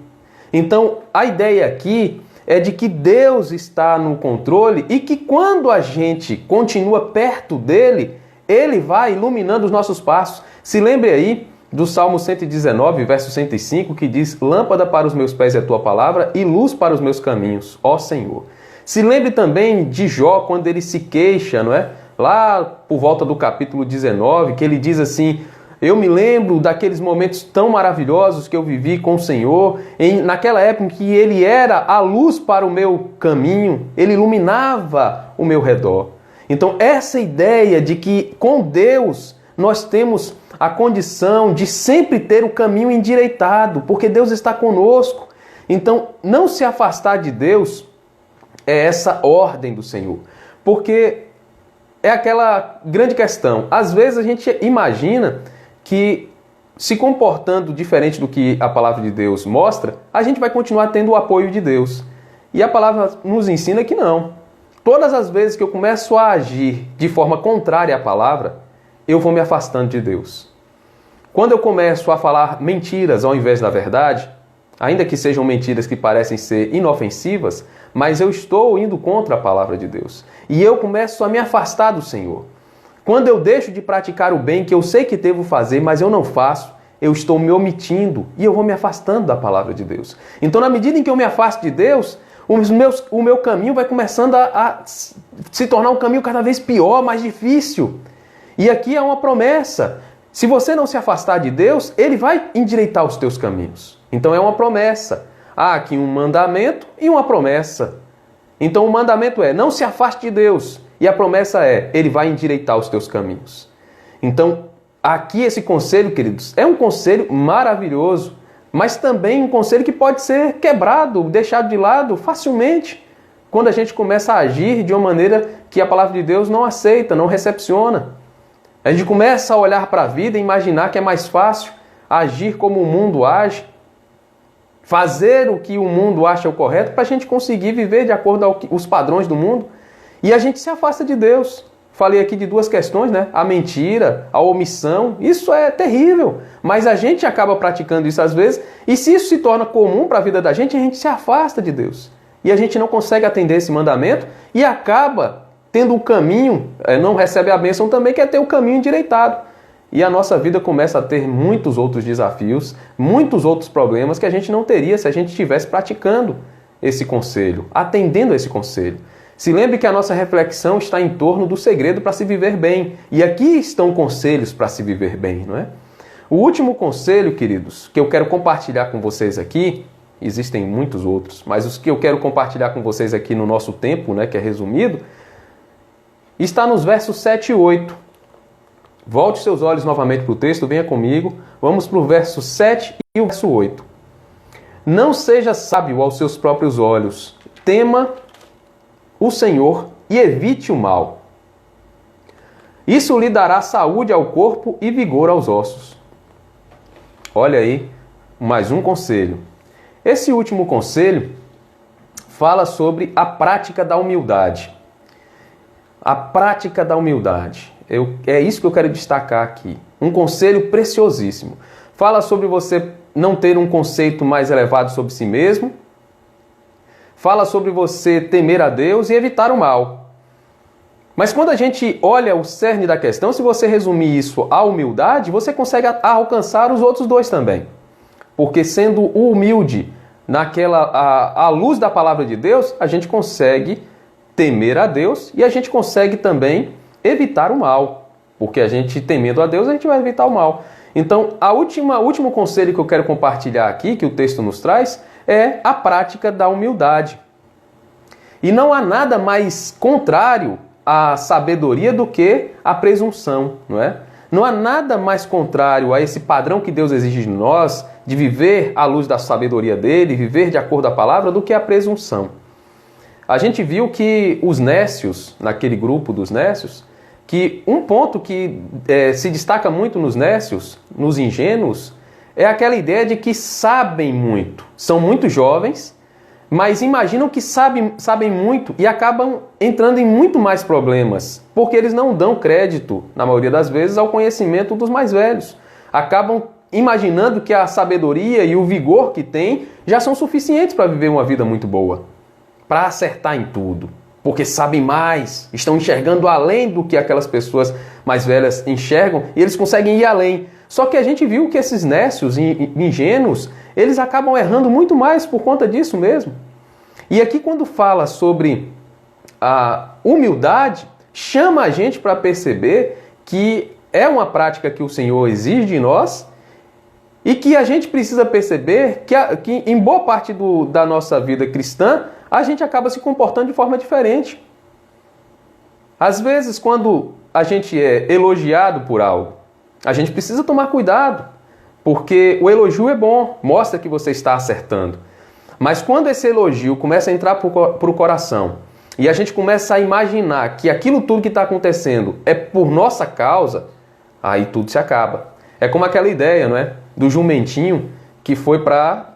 Então, a ideia aqui é de que Deus está no controle e que quando a gente continua perto dele, ele vai iluminando os nossos passos. Se lembre aí do Salmo 119, verso 105, que diz: Lâmpada para os meus pés é a tua palavra e luz para os meus caminhos, ó Senhor. Se lembre também de Jó, quando ele se queixa, não é? Lá por volta do capítulo 19, que ele diz assim: eu me lembro daqueles momentos tão maravilhosos que eu vivi com o Senhor, naquela época em que Ele era a luz para o meu caminho, Ele iluminava o meu redor. Então, essa ideia de que com Deus nós temos a condição de sempre ter o caminho endireitado, porque Deus está conosco. Então, não se afastar de Deus é essa ordem do Senhor, porque é aquela grande questão. Às vezes a gente imagina que, se comportando diferente do que a palavra de Deus mostra, a gente vai continuar tendo o apoio de Deus. E a palavra nos ensina que não. Todas as vezes que eu começo a agir de forma contrária à palavra, eu vou me afastando de Deus. Quando eu começo a falar mentiras ao invés da verdade, ainda que sejam mentiras que parecem ser inofensivas, mas eu estou indo contra a palavra de Deus. E eu começo a me afastar do Senhor. Quando eu deixo de praticar o bem que eu sei que devo fazer, mas eu não faço, eu estou me omitindo e eu vou me afastando da palavra de Deus. Então, na medida em que eu me afasto de Deus, o meu caminho vai começando a se tornar um caminho cada vez pior, mais difícil. E aqui é uma promessa. Se você não se afastar de Deus, Ele vai endireitar os teus caminhos. Então é uma promessa. Há aqui um mandamento e uma promessa. Então o mandamento é: não se afaste de Deus. E a promessa é: Ele vai endireitar os teus caminhos. Então, aqui esse conselho, queridos, é um conselho maravilhoso, mas também um conselho que pode ser quebrado, deixado de lado facilmente, quando a gente começa a agir de uma maneira que a palavra de Deus não aceita, não recepciona. A gente começa a olhar para a vida e imaginar que é mais fácil agir como o mundo age, fazer o que o mundo acha o correto para a gente conseguir viver de acordo com os padrões do mundo. E a gente se afasta de Deus. Falei aqui de duas questões, né? A mentira, a omissão. Isso é terrível. Mas a gente acaba praticando isso às vezes. E se isso se torna comum para a vida da gente, a gente se afasta de Deus. E a gente não consegue atender esse mandamento e acaba tendo o caminho, não recebe a bênção também, que é ter o caminho endireitado. E a nossa vida começa a ter muitos outros desafios, muitos outros problemas que a gente não teria se a gente estivesse praticando esse conselho, atendendo a esse conselho. Se lembre que a nossa reflexão está em torno do segredo para se viver bem. E aqui estão conselhos para se viver bem, não é? O último conselho, queridos, que eu quero compartilhar com vocês aqui, existem muitos outros, mas os que eu quero compartilhar com vocês aqui no nosso tempo, né, que é resumido, está nos versos 7 e 8. Volte seus olhos novamente para o texto, venha comigo. Vamos para o verso 7 e o verso 8. Não seja sábio aos seus próprios olhos. Tema o Senhor e evite o mal. Isso lhe dará saúde ao corpo e vigor aos ossos. Olha aí, mais um conselho. Esse último conselho fala sobre a prática da humildade. A prática da humildade. É isso que eu quero destacar aqui. Um conselho preciosíssimo. Fala sobre você não ter um conceito mais elevado sobre si mesmo. Fala sobre você temer a Deus e evitar o mal. Mas quando a gente olha o cerne da questão, se você resumir isso à humildade, você consegue alcançar os outros dois também. Porque sendo humilde à luz da palavra de Deus, a gente consegue temer a Deus e a gente consegue também evitar o mal. Porque a gente, temendo a Deus, a gente vai evitar o mal. Então, o último conselho que eu quero compartilhar aqui, que o texto nos traz, é a prática da humildade. E não há nada mais contrário à sabedoria do que a presunção, não é? Não há nada mais contrário a esse padrão que Deus exige de nós, de viver à luz da sabedoria dele, viver de acordo com a palavra, do que a presunção. A gente viu que os nécios, naquele grupo dos nécios, que um ponto que se destaca muito nos nécios, nos ingênuos, é aquela ideia de que sabem muito. São muito jovens, mas imaginam que sabem muito e acabam entrando em muito mais problemas, porque eles não dão crédito, na maioria das vezes, ao conhecimento dos mais velhos. Acabam imaginando que a sabedoria e o vigor que têm já são suficientes para viver uma vida muito boa, para acertar em tudo. Porque sabem mais, estão enxergando além do que aquelas pessoas mais velhas enxergam e eles conseguem ir além. Só que a gente viu que esses nécios e ingênuos, eles acabam errando muito mais por conta disso mesmo. E aqui quando fala sobre a humildade, chama a gente para perceber que é uma prática que o Senhor exige de nós e que a gente precisa perceber que em boa parte da nossa vida cristã, a gente acaba se comportando de forma diferente. Às vezes, quando a gente é elogiado por algo, a gente precisa tomar cuidado, porque o elogio é bom, mostra que você está acertando. Mas quando esse elogio começa a entrar para o coração e a gente começa a imaginar que aquilo tudo que está acontecendo é por nossa causa, aí tudo se acaba. É como aquela ideia, não é? Do jumentinho que foi para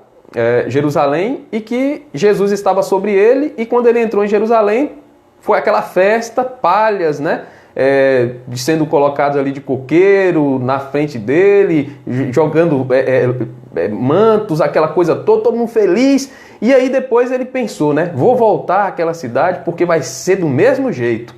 Jerusalém e que Jesus estava sobre ele, e quando ele entrou em Jerusalém foi aquela festa, palhas, né? Sendo colocados ali de coqueiro na frente dele, jogando mantos, aquela coisa toda, todo mundo feliz. E aí depois ele pensou, né? Vou voltar àquela cidade porque vai ser do mesmo jeito.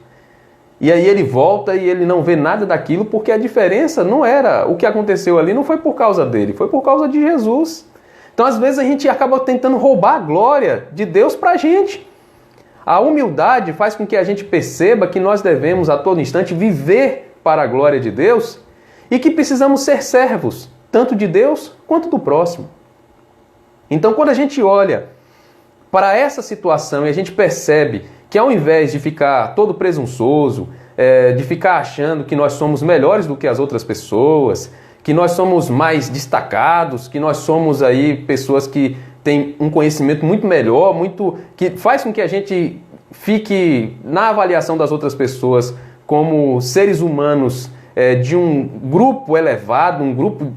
E aí ele volta e ele não vê nada daquilo, porque a diferença não era, o que aconteceu ali não foi por causa dele, foi por causa de Jesus. Então às vezes a gente acaba tentando roubar a glória de Deus para a gente. A humildade faz com que a gente perceba que nós devemos a todo instante viver para a glória de Deus e que precisamos ser servos, tanto de Deus quanto do próximo. Então quando a gente olha para essa situação e a gente percebe que ao invés de ficar todo presunçoso, de ficar achando que nós somos melhores do que as outras pessoas, que nós somos mais destacados, que nós somos aí pessoas que têm um conhecimento muito melhor, que faz com que a gente fique na avaliação das outras pessoas como seres humanos de um grupo elevado, um grupo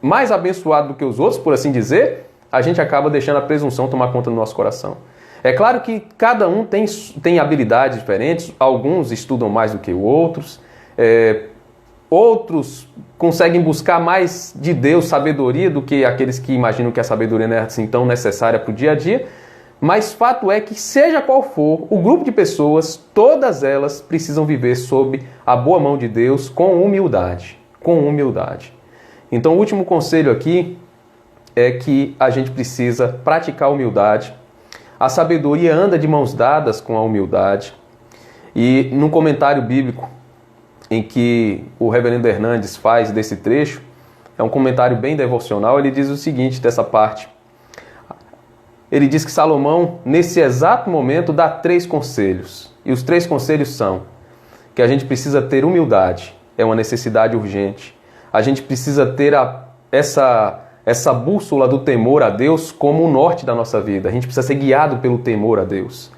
mais abençoado do que os outros, por assim dizer, a gente acaba deixando a presunção tomar conta do nosso coração. É claro que cada um tem habilidades diferentes, alguns estudam mais do que outros, outros conseguem buscar mais de Deus sabedoria do que aqueles que imaginam que a sabedoria não é assim tão necessária para o dia a dia, mas fato é que seja qual for o grupo de pessoas, todas elas precisam viver sob a boa mão de Deus com humildade, Então o último conselho aqui é que a gente precisa praticar a humildade. A sabedoria anda de mãos dadas com a humildade. E num comentário bíblico em que o reverendo Hernandes faz desse trecho, é um comentário bem devocional, ele diz o seguinte dessa parte. Ele diz que Salomão, nesse exato momento, dá 3 conselhos. E os 3 conselhos são que a gente precisa ter humildade, é uma necessidade urgente. A gente precisa ter essa bússola do temor a Deus como o norte da nossa vida. A gente precisa ser guiado pelo temor a Deus.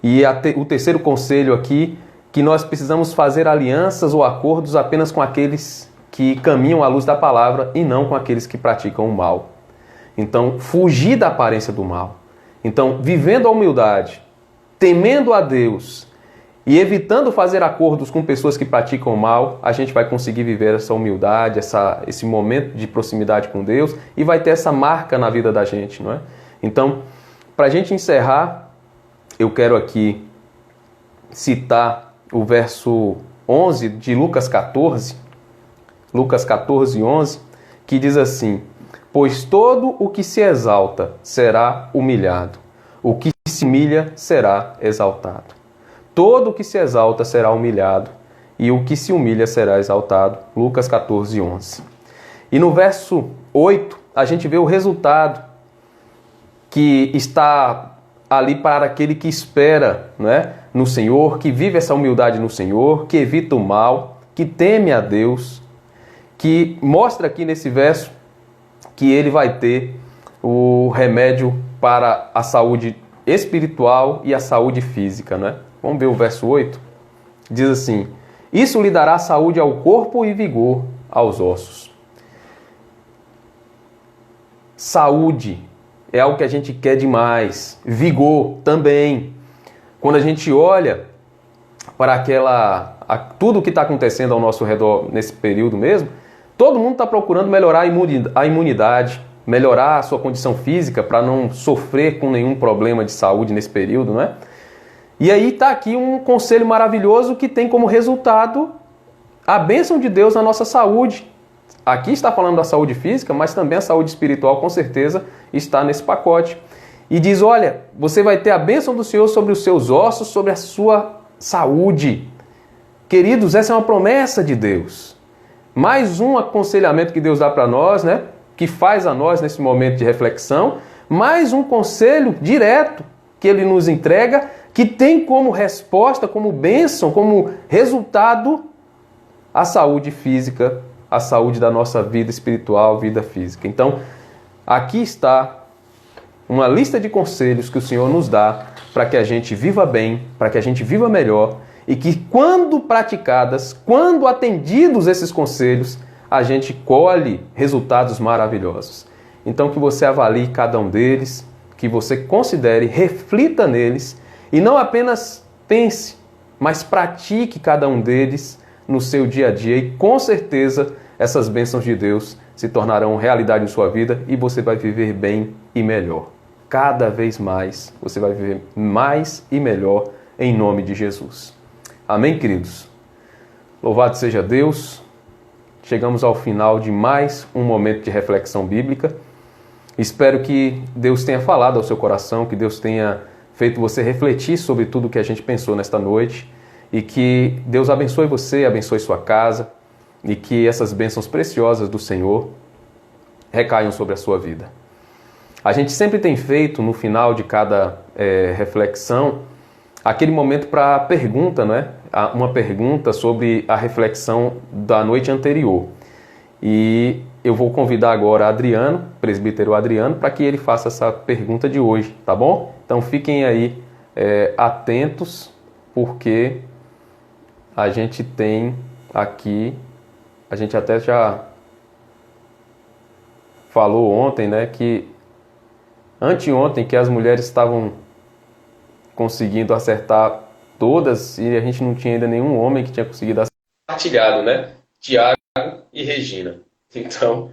E o terceiro conselho aqui, que nós precisamos fazer alianças ou acordos apenas com aqueles que caminham à luz da palavra e não com aqueles que praticam o mal. Então, fugir da aparência do mal. Então, vivendo a humildade, temendo a Deus e evitando fazer acordos com pessoas que praticam o mal, a gente vai conseguir viver essa humildade, esse momento de proximidade com Deus e vai ter essa marca na vida da gente, não é? Então, para a gente encerrar, eu quero aqui citar o verso 11 de Lucas 14, 11, que diz assim: pois todo o que se exalta será humilhado, o que se humilha será exaltado. Todo o que se exalta será humilhado, e o que se humilha será exaltado. Lucas 14, 11. E no verso 8, a gente vê o resultado que está ali para aquele que espera, não é, no Senhor, que vive essa humildade no Senhor, que evita o mal, que teme a Deus, que mostra aqui nesse verso que ele vai ter o remédio para a saúde espiritual e a saúde física, não é? Vamos ver o verso 8. Diz assim: isso lhe dará saúde ao corpo e vigor aos ossos. Saúde é algo que a gente quer demais. Vigor também. Quando a gente olha para tudo o que está acontecendo ao nosso redor nesse período mesmo, todo mundo está procurando melhorar a imunidade, melhorar a sua condição física para não sofrer com nenhum problema de saúde nesse período, não é? E aí está aqui um conselho maravilhoso que tem como resultado a bênção de Deus na nossa saúde. Aqui está falando da saúde física, mas também a saúde espiritual com certeza está nesse pacote. E diz, olha, você vai ter a bênção do Senhor sobre os seus ossos, sobre a sua saúde. Queridos, essa é uma promessa de Deus. Mais um aconselhamento que Deus dá para nós, né? Que faz a nós nesse momento de reflexão. Mais um conselho direto que Ele nos entrega, que tem como resposta, como bênção, como resultado a saúde física, a saúde da nossa vida espiritual, vida física. Então, aqui está uma lista de conselhos que o Senhor nos dá para que a gente viva bem, para que a gente viva melhor e que quando praticadas, quando atendidos esses conselhos, a gente colhe resultados maravilhosos. Então, que você avalie cada um deles, que você considere, reflita neles e não apenas pense, mas pratique cada um deles no seu dia a dia e com certeza essas bênçãos de Deus se tornarão realidade em sua vida e você vai viver bem e melhor. Cada vez mais você vai viver mais e melhor em nome de Jesus. Amém, queridos? Louvado seja Deus. Chegamos ao final de mais um momento de reflexão bíblica. Espero que Deus tenha falado ao seu coração, que Deus tenha feito você refletir sobre tudo que a gente pensou nesta noite e que Deus abençoe você, abençoe sua casa e que essas bênçãos preciosas do Senhor recaiam sobre a sua vida. A gente sempre tem feito no final de cada reflexão aquele momento para pergunta, né? Uma pergunta sobre a reflexão da noite anterior. E eu vou convidar agora Adriano, presbítero Adriano, para que ele faça essa pergunta de hoje, tá bom? Então fiquem aí atentos, porque a gente tem aqui, a gente até já falou ontem, né, que anteontem que as mulheres estavam conseguindo acertar todas e a gente não tinha ainda nenhum homem que tinha conseguido acertar. Partilhado, né? Tiago e Regina. Então,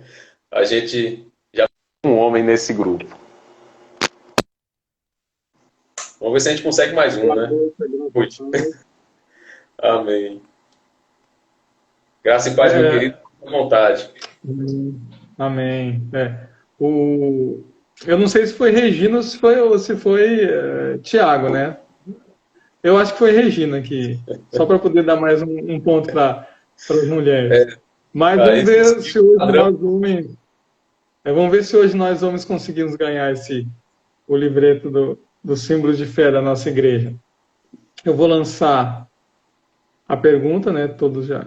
a gente já tem um homem nesse grupo. Vamos ver se a gente consegue mais um, né? Amém. Graça e paz, meu querido, com vontade. Amém. Eu não sei se foi Regina ou se foi Tiago, né? Eu acho que foi Regina aqui, só para poder dar mais um ponto para as mulheres. Mas vamos ver se hoje nós homens conseguimos ganhar o livreto do símbolo de fé da nossa igreja. Eu vou lançar a pergunta, né? Todos já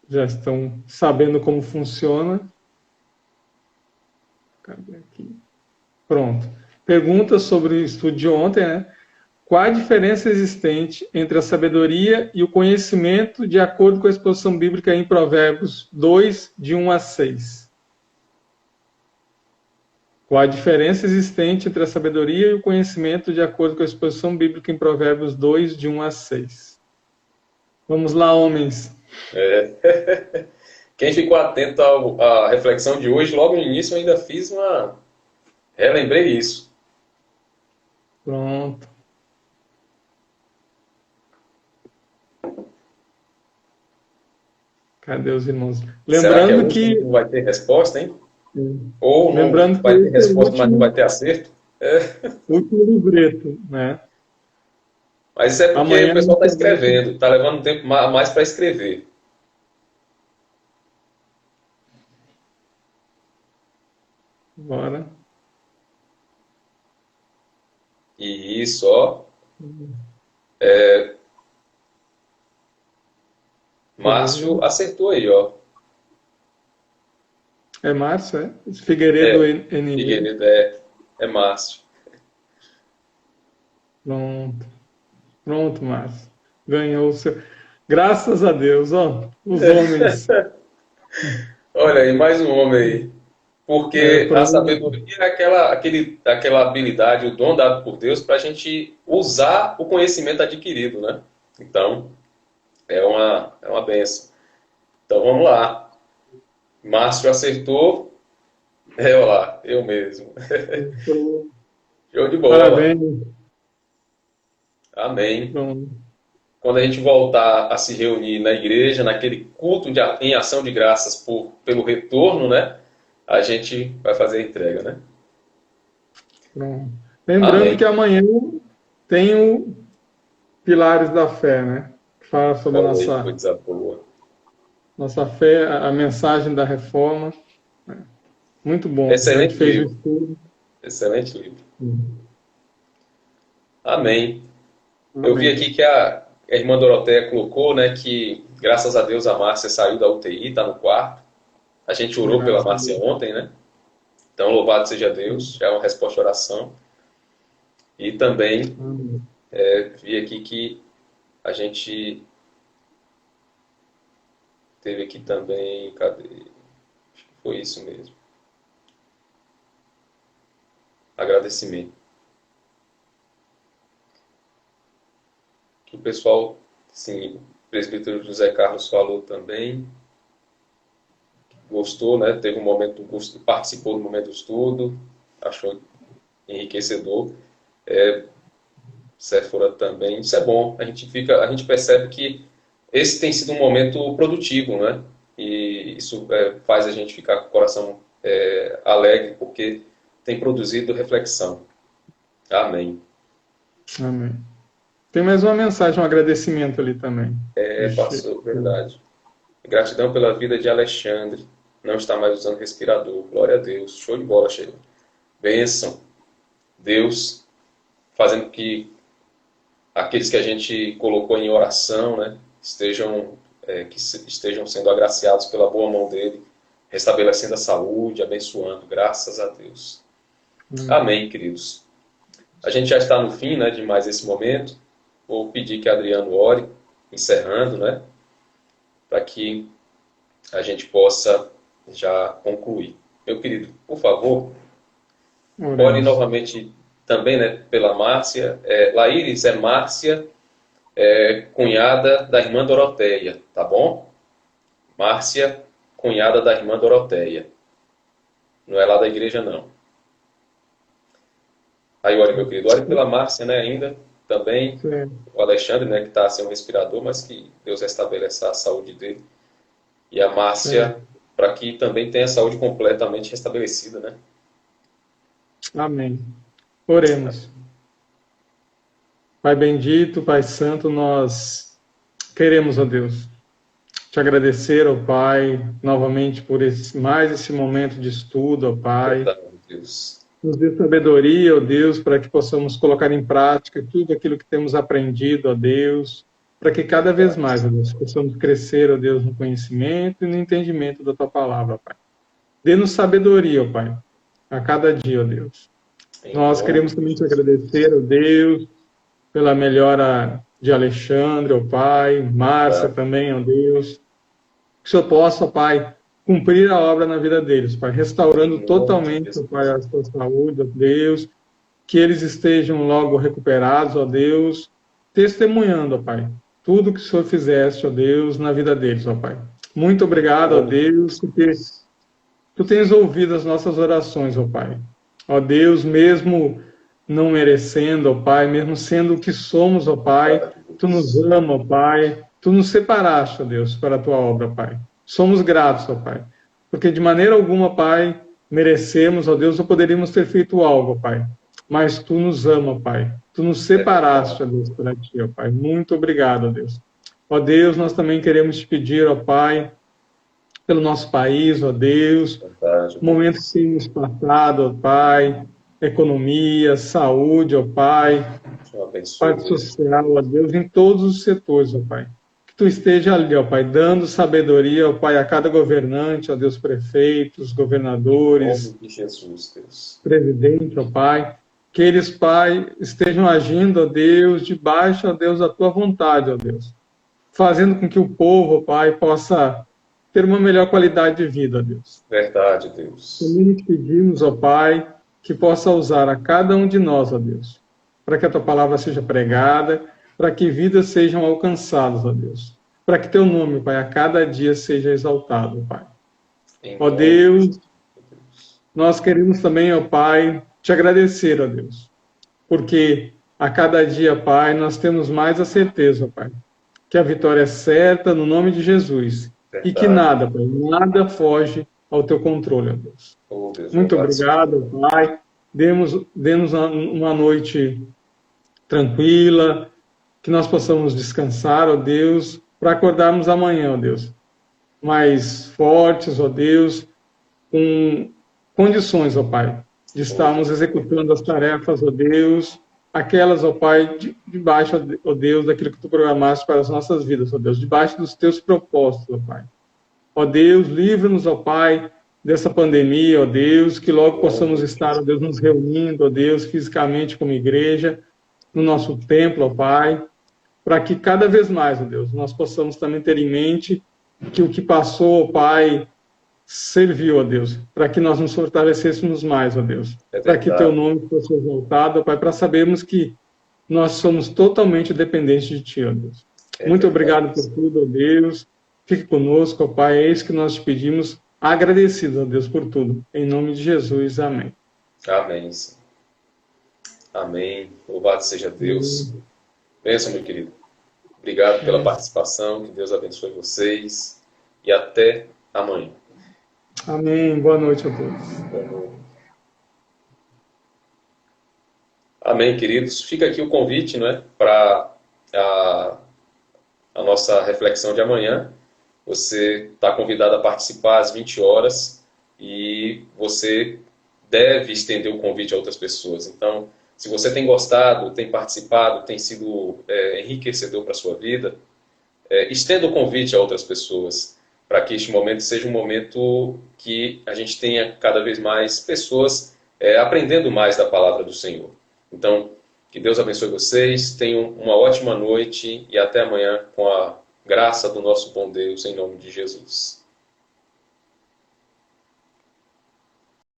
já estão sabendo como funciona. Cadê aqui? Pronto. Pergunta sobre o estudo de ontem, né? Qual a diferença existente entre a sabedoria e o conhecimento de acordo com a exposição bíblica em Provérbios 2, de 1 a 6? Qual a diferença existente entre a sabedoria e o conhecimento de acordo com a exposição bíblica em Provérbios 2, de 1 a 6? Vamos lá, homens. Quem ficou atento à reflexão de hoje, logo no início eu ainda fiz uma... Relembrei isso. Pronto. Cadê os irmãos? Lembrando que não vai ter resposta, hein? Ou lembrando não vai ter resposta, mas não vai ter acerto? Último livreto, né? Mas isso é porque o pessoal está escrevendo, está levando um tempo mais para escrever. Bora. E isso, ó. Márcio acertou aí, ó. É Márcio, é? Figueiredo NG. Figueiredo é Márcio. Pronto, Márcio. Ganhou o seu. Graças a Deus, ó. Os homens. Olha aí, mais um homem aí. Porque a sabedoria é aquela habilidade, o dom dado por Deus para a gente usar o conhecimento adquirido, né? Então, é uma benção. Então, vamos lá. Márcio acertou. Olha lá, eu mesmo. Show de bola. Parabéns. Amém. Quando a gente voltar a se reunir na igreja, naquele culto em ação de graças pelo retorno, né? A gente vai fazer a entrega, né? Lembrando Amém. que amanhã tem o Pilares da Fé, né? Que fala sobre nossa fé, a mensagem da reforma. Muito bom. Excelente a gente livro. fez o estudo. Excelente livro. Amém. Eu vi aqui que a irmã Doroteia colocou, né, que graças a Deus a Márcia saiu da UTI, está no quarto. A gente orou pela Márcia ontem, né? Então, louvado seja Deus, já é uma resposta à oração. E também vi aqui que a gente teve aqui também, cadê? Acho que foi isso mesmo. Agradecimento. Que o pessoal, sim, o presbítero José Carlos falou também. Gostou, né? Teve um momento, participou do momento do estudo, achou enriquecedor. Séfora também, isso é bom. A gente percebe que esse tem sido um momento produtivo, né? E isso faz a gente ficar com o coração alegre, porque tem produzido reflexão. Amém. Amém. Tem mais uma mensagem, um agradecimento ali também. Passou, verdade. Gratidão pela vida de Alexandre. Não está mais usando respirador. Glória a Deus. Show de bola, Sheila. Bênção. Deus fazendo que aqueles que a gente colocou em oração, né, estejam sendo agraciados pela boa mão dele, restabelecendo a saúde, abençoando. Graças a Deus. Amém, queridos. A gente já está no fim, né, de mais esse momento. Vou pedir que Adriano ore, encerrando, né, para que a gente possa já concluir. Meu querido, por favor, ore novamente também, né, pela Márcia. Laíris é Márcia, cunhada da irmã Doroteia, tá bom? Márcia, cunhada da irmã Doroteia. Não é lá da igreja, não. Aí, ore, meu querido, ore pela Márcia, né, ainda, também. Sim. O Alexandre, né, que está sem um respirador, mas que Deus restabeleça a saúde dele. E a Márcia, para que também tenha a saúde completamente restabelecida, né? Amém. Oremos. Pai bendito, Pai santo, nós queremos, ó Deus, te agradecer, ó Pai, novamente por mais esse momento de estudo, ó Pai. Deus. Nos dê sabedoria, ó Deus, para que possamos colocar em prática tudo aquilo que temos aprendido, ó Deus. para que cada vez mais, ó Deus, possamos crescer, ó Deus, no conhecimento e no entendimento da Tua palavra, Pai. Dê-nos sabedoria, ó Pai, a cada dia, ó Deus. Nós queremos também te agradecer, ó Deus, pela melhora de Alexandre, ó Pai, Márcia também, ó Deus. Que o Senhor possa, ó Pai, cumprir a obra na vida deles, Pai, restaurando totalmente, ó Pai, a sua saúde, ó Deus, que eles estejam logo recuperados, ó Deus, testemunhando, ó Pai, tudo que o Senhor fizeste, ó Deus, na vida deles, ó Pai. Muito obrigado, ó Deus, porque Tu tens ouvido as nossas orações, ó Pai. Ó Deus, mesmo não merecendo, ó Pai, mesmo sendo o que somos, ó Pai, Tu nos ama, ó Pai, Tu nos separaste, ó Deus, para a Tua obra, Pai. Somos gratos, ó Pai, porque de maneira alguma, Pai, merecemos, ó Deus, ou poderíamos ter feito algo, ó Pai, mas Tu nos ama, Pai. Tu nos separaste, ó Deus, para Ti, ó Pai. Muito obrigado, ó Deus. Ó Deus, nós também queremos Te pedir, ó Pai, pelo nosso país, ó Deus, momentos que temos passado, ó Pai, economia, saúde, ó Pai, parte social, ó Deus, em todos os setores, ó Pai. Que Tu esteja ali, ó Pai, dando sabedoria, ó Pai, a cada governante, ó Deus, prefeitos, governadores, Jesus, Deus. Presidente, ó Pai, que eles, Pai, estejam agindo, ó Deus, debaixo, ó Deus, da Tua vontade, ó Deus, fazendo com que o povo, ó Pai, possa ter uma melhor qualidade de vida, ó Deus. Verdade, Deus. Também te pedimos, ó Pai, que possa usar a cada um de nós, ó Deus, para que a Tua palavra seja pregada, para que vidas sejam alcançadas, ó Deus, para que Teu nome, Pai, a cada dia seja exaltado, Pai. Ó Deus, nós queremos também, ó Pai, Te agradecer, ó Deus, porque a cada dia, Pai, nós temos mais a certeza, ó Pai, que a vitória é certa no nome de Jesus. Verdade. E que nada, Pai, nada foge ao Teu controle, ó Deus. Oh, Deus, muito obrigado, Pai. Dê-nos uma noite tranquila, que nós possamos descansar, ó Deus, para acordarmos amanhã, ó Deus, mais fortes, ó Deus, com condições, ó Pai, de estarmos executando as tarefas, ó Deus, aquelas, ó Pai, debaixo, ó Deus, daquilo que Tu programaste para as nossas vidas, ó Deus, debaixo dos Teus propósitos, ó Pai. Ó Deus, livra-nos, ó Pai, dessa pandemia, ó Deus, que logo possamos estar, ó Deus, nos reunindo, ó Deus, fisicamente como igreja, no nosso templo, ó Pai, para que cada vez mais, ó Deus, nós possamos também ter em mente que o que passou, ó Pai, serviu, ó Deus, para que nós nos fortalecêssemos mais, ó Deus, para que Teu nome fosse exaltado, ó Pai, para sabermos que nós somos totalmente dependentes de Ti, ó Deus. Muito obrigado por tudo, ó Deus. Fique conosco, ó Pai, é isso que nós te pedimos, agradecidos, ó Deus, por tudo. Em nome de Jesus, amém. Amém, Senhor. Amém. Louvado seja Deus. Bênção, meu querido. Obrigado pela participação, que Deus abençoe vocês e até amanhã. Amém. Boa noite a todos. Boa noite. Amém, queridos. Fica aqui o convite, não é, para a nossa reflexão de amanhã. Você está convidado a participar às 20 horas e você deve estender o convite a outras pessoas. Então, se você tem gostado, tem participado, tem sido enriquecedor para a sua vida, estenda o convite a outras pessoas, para que este momento seja um momento que a gente tenha cada vez mais pessoas aprendendo mais da palavra do Senhor. Então, que Deus abençoe vocês, tenham uma ótima noite e até amanhã com a graça do nosso bom Deus, em nome de Jesus.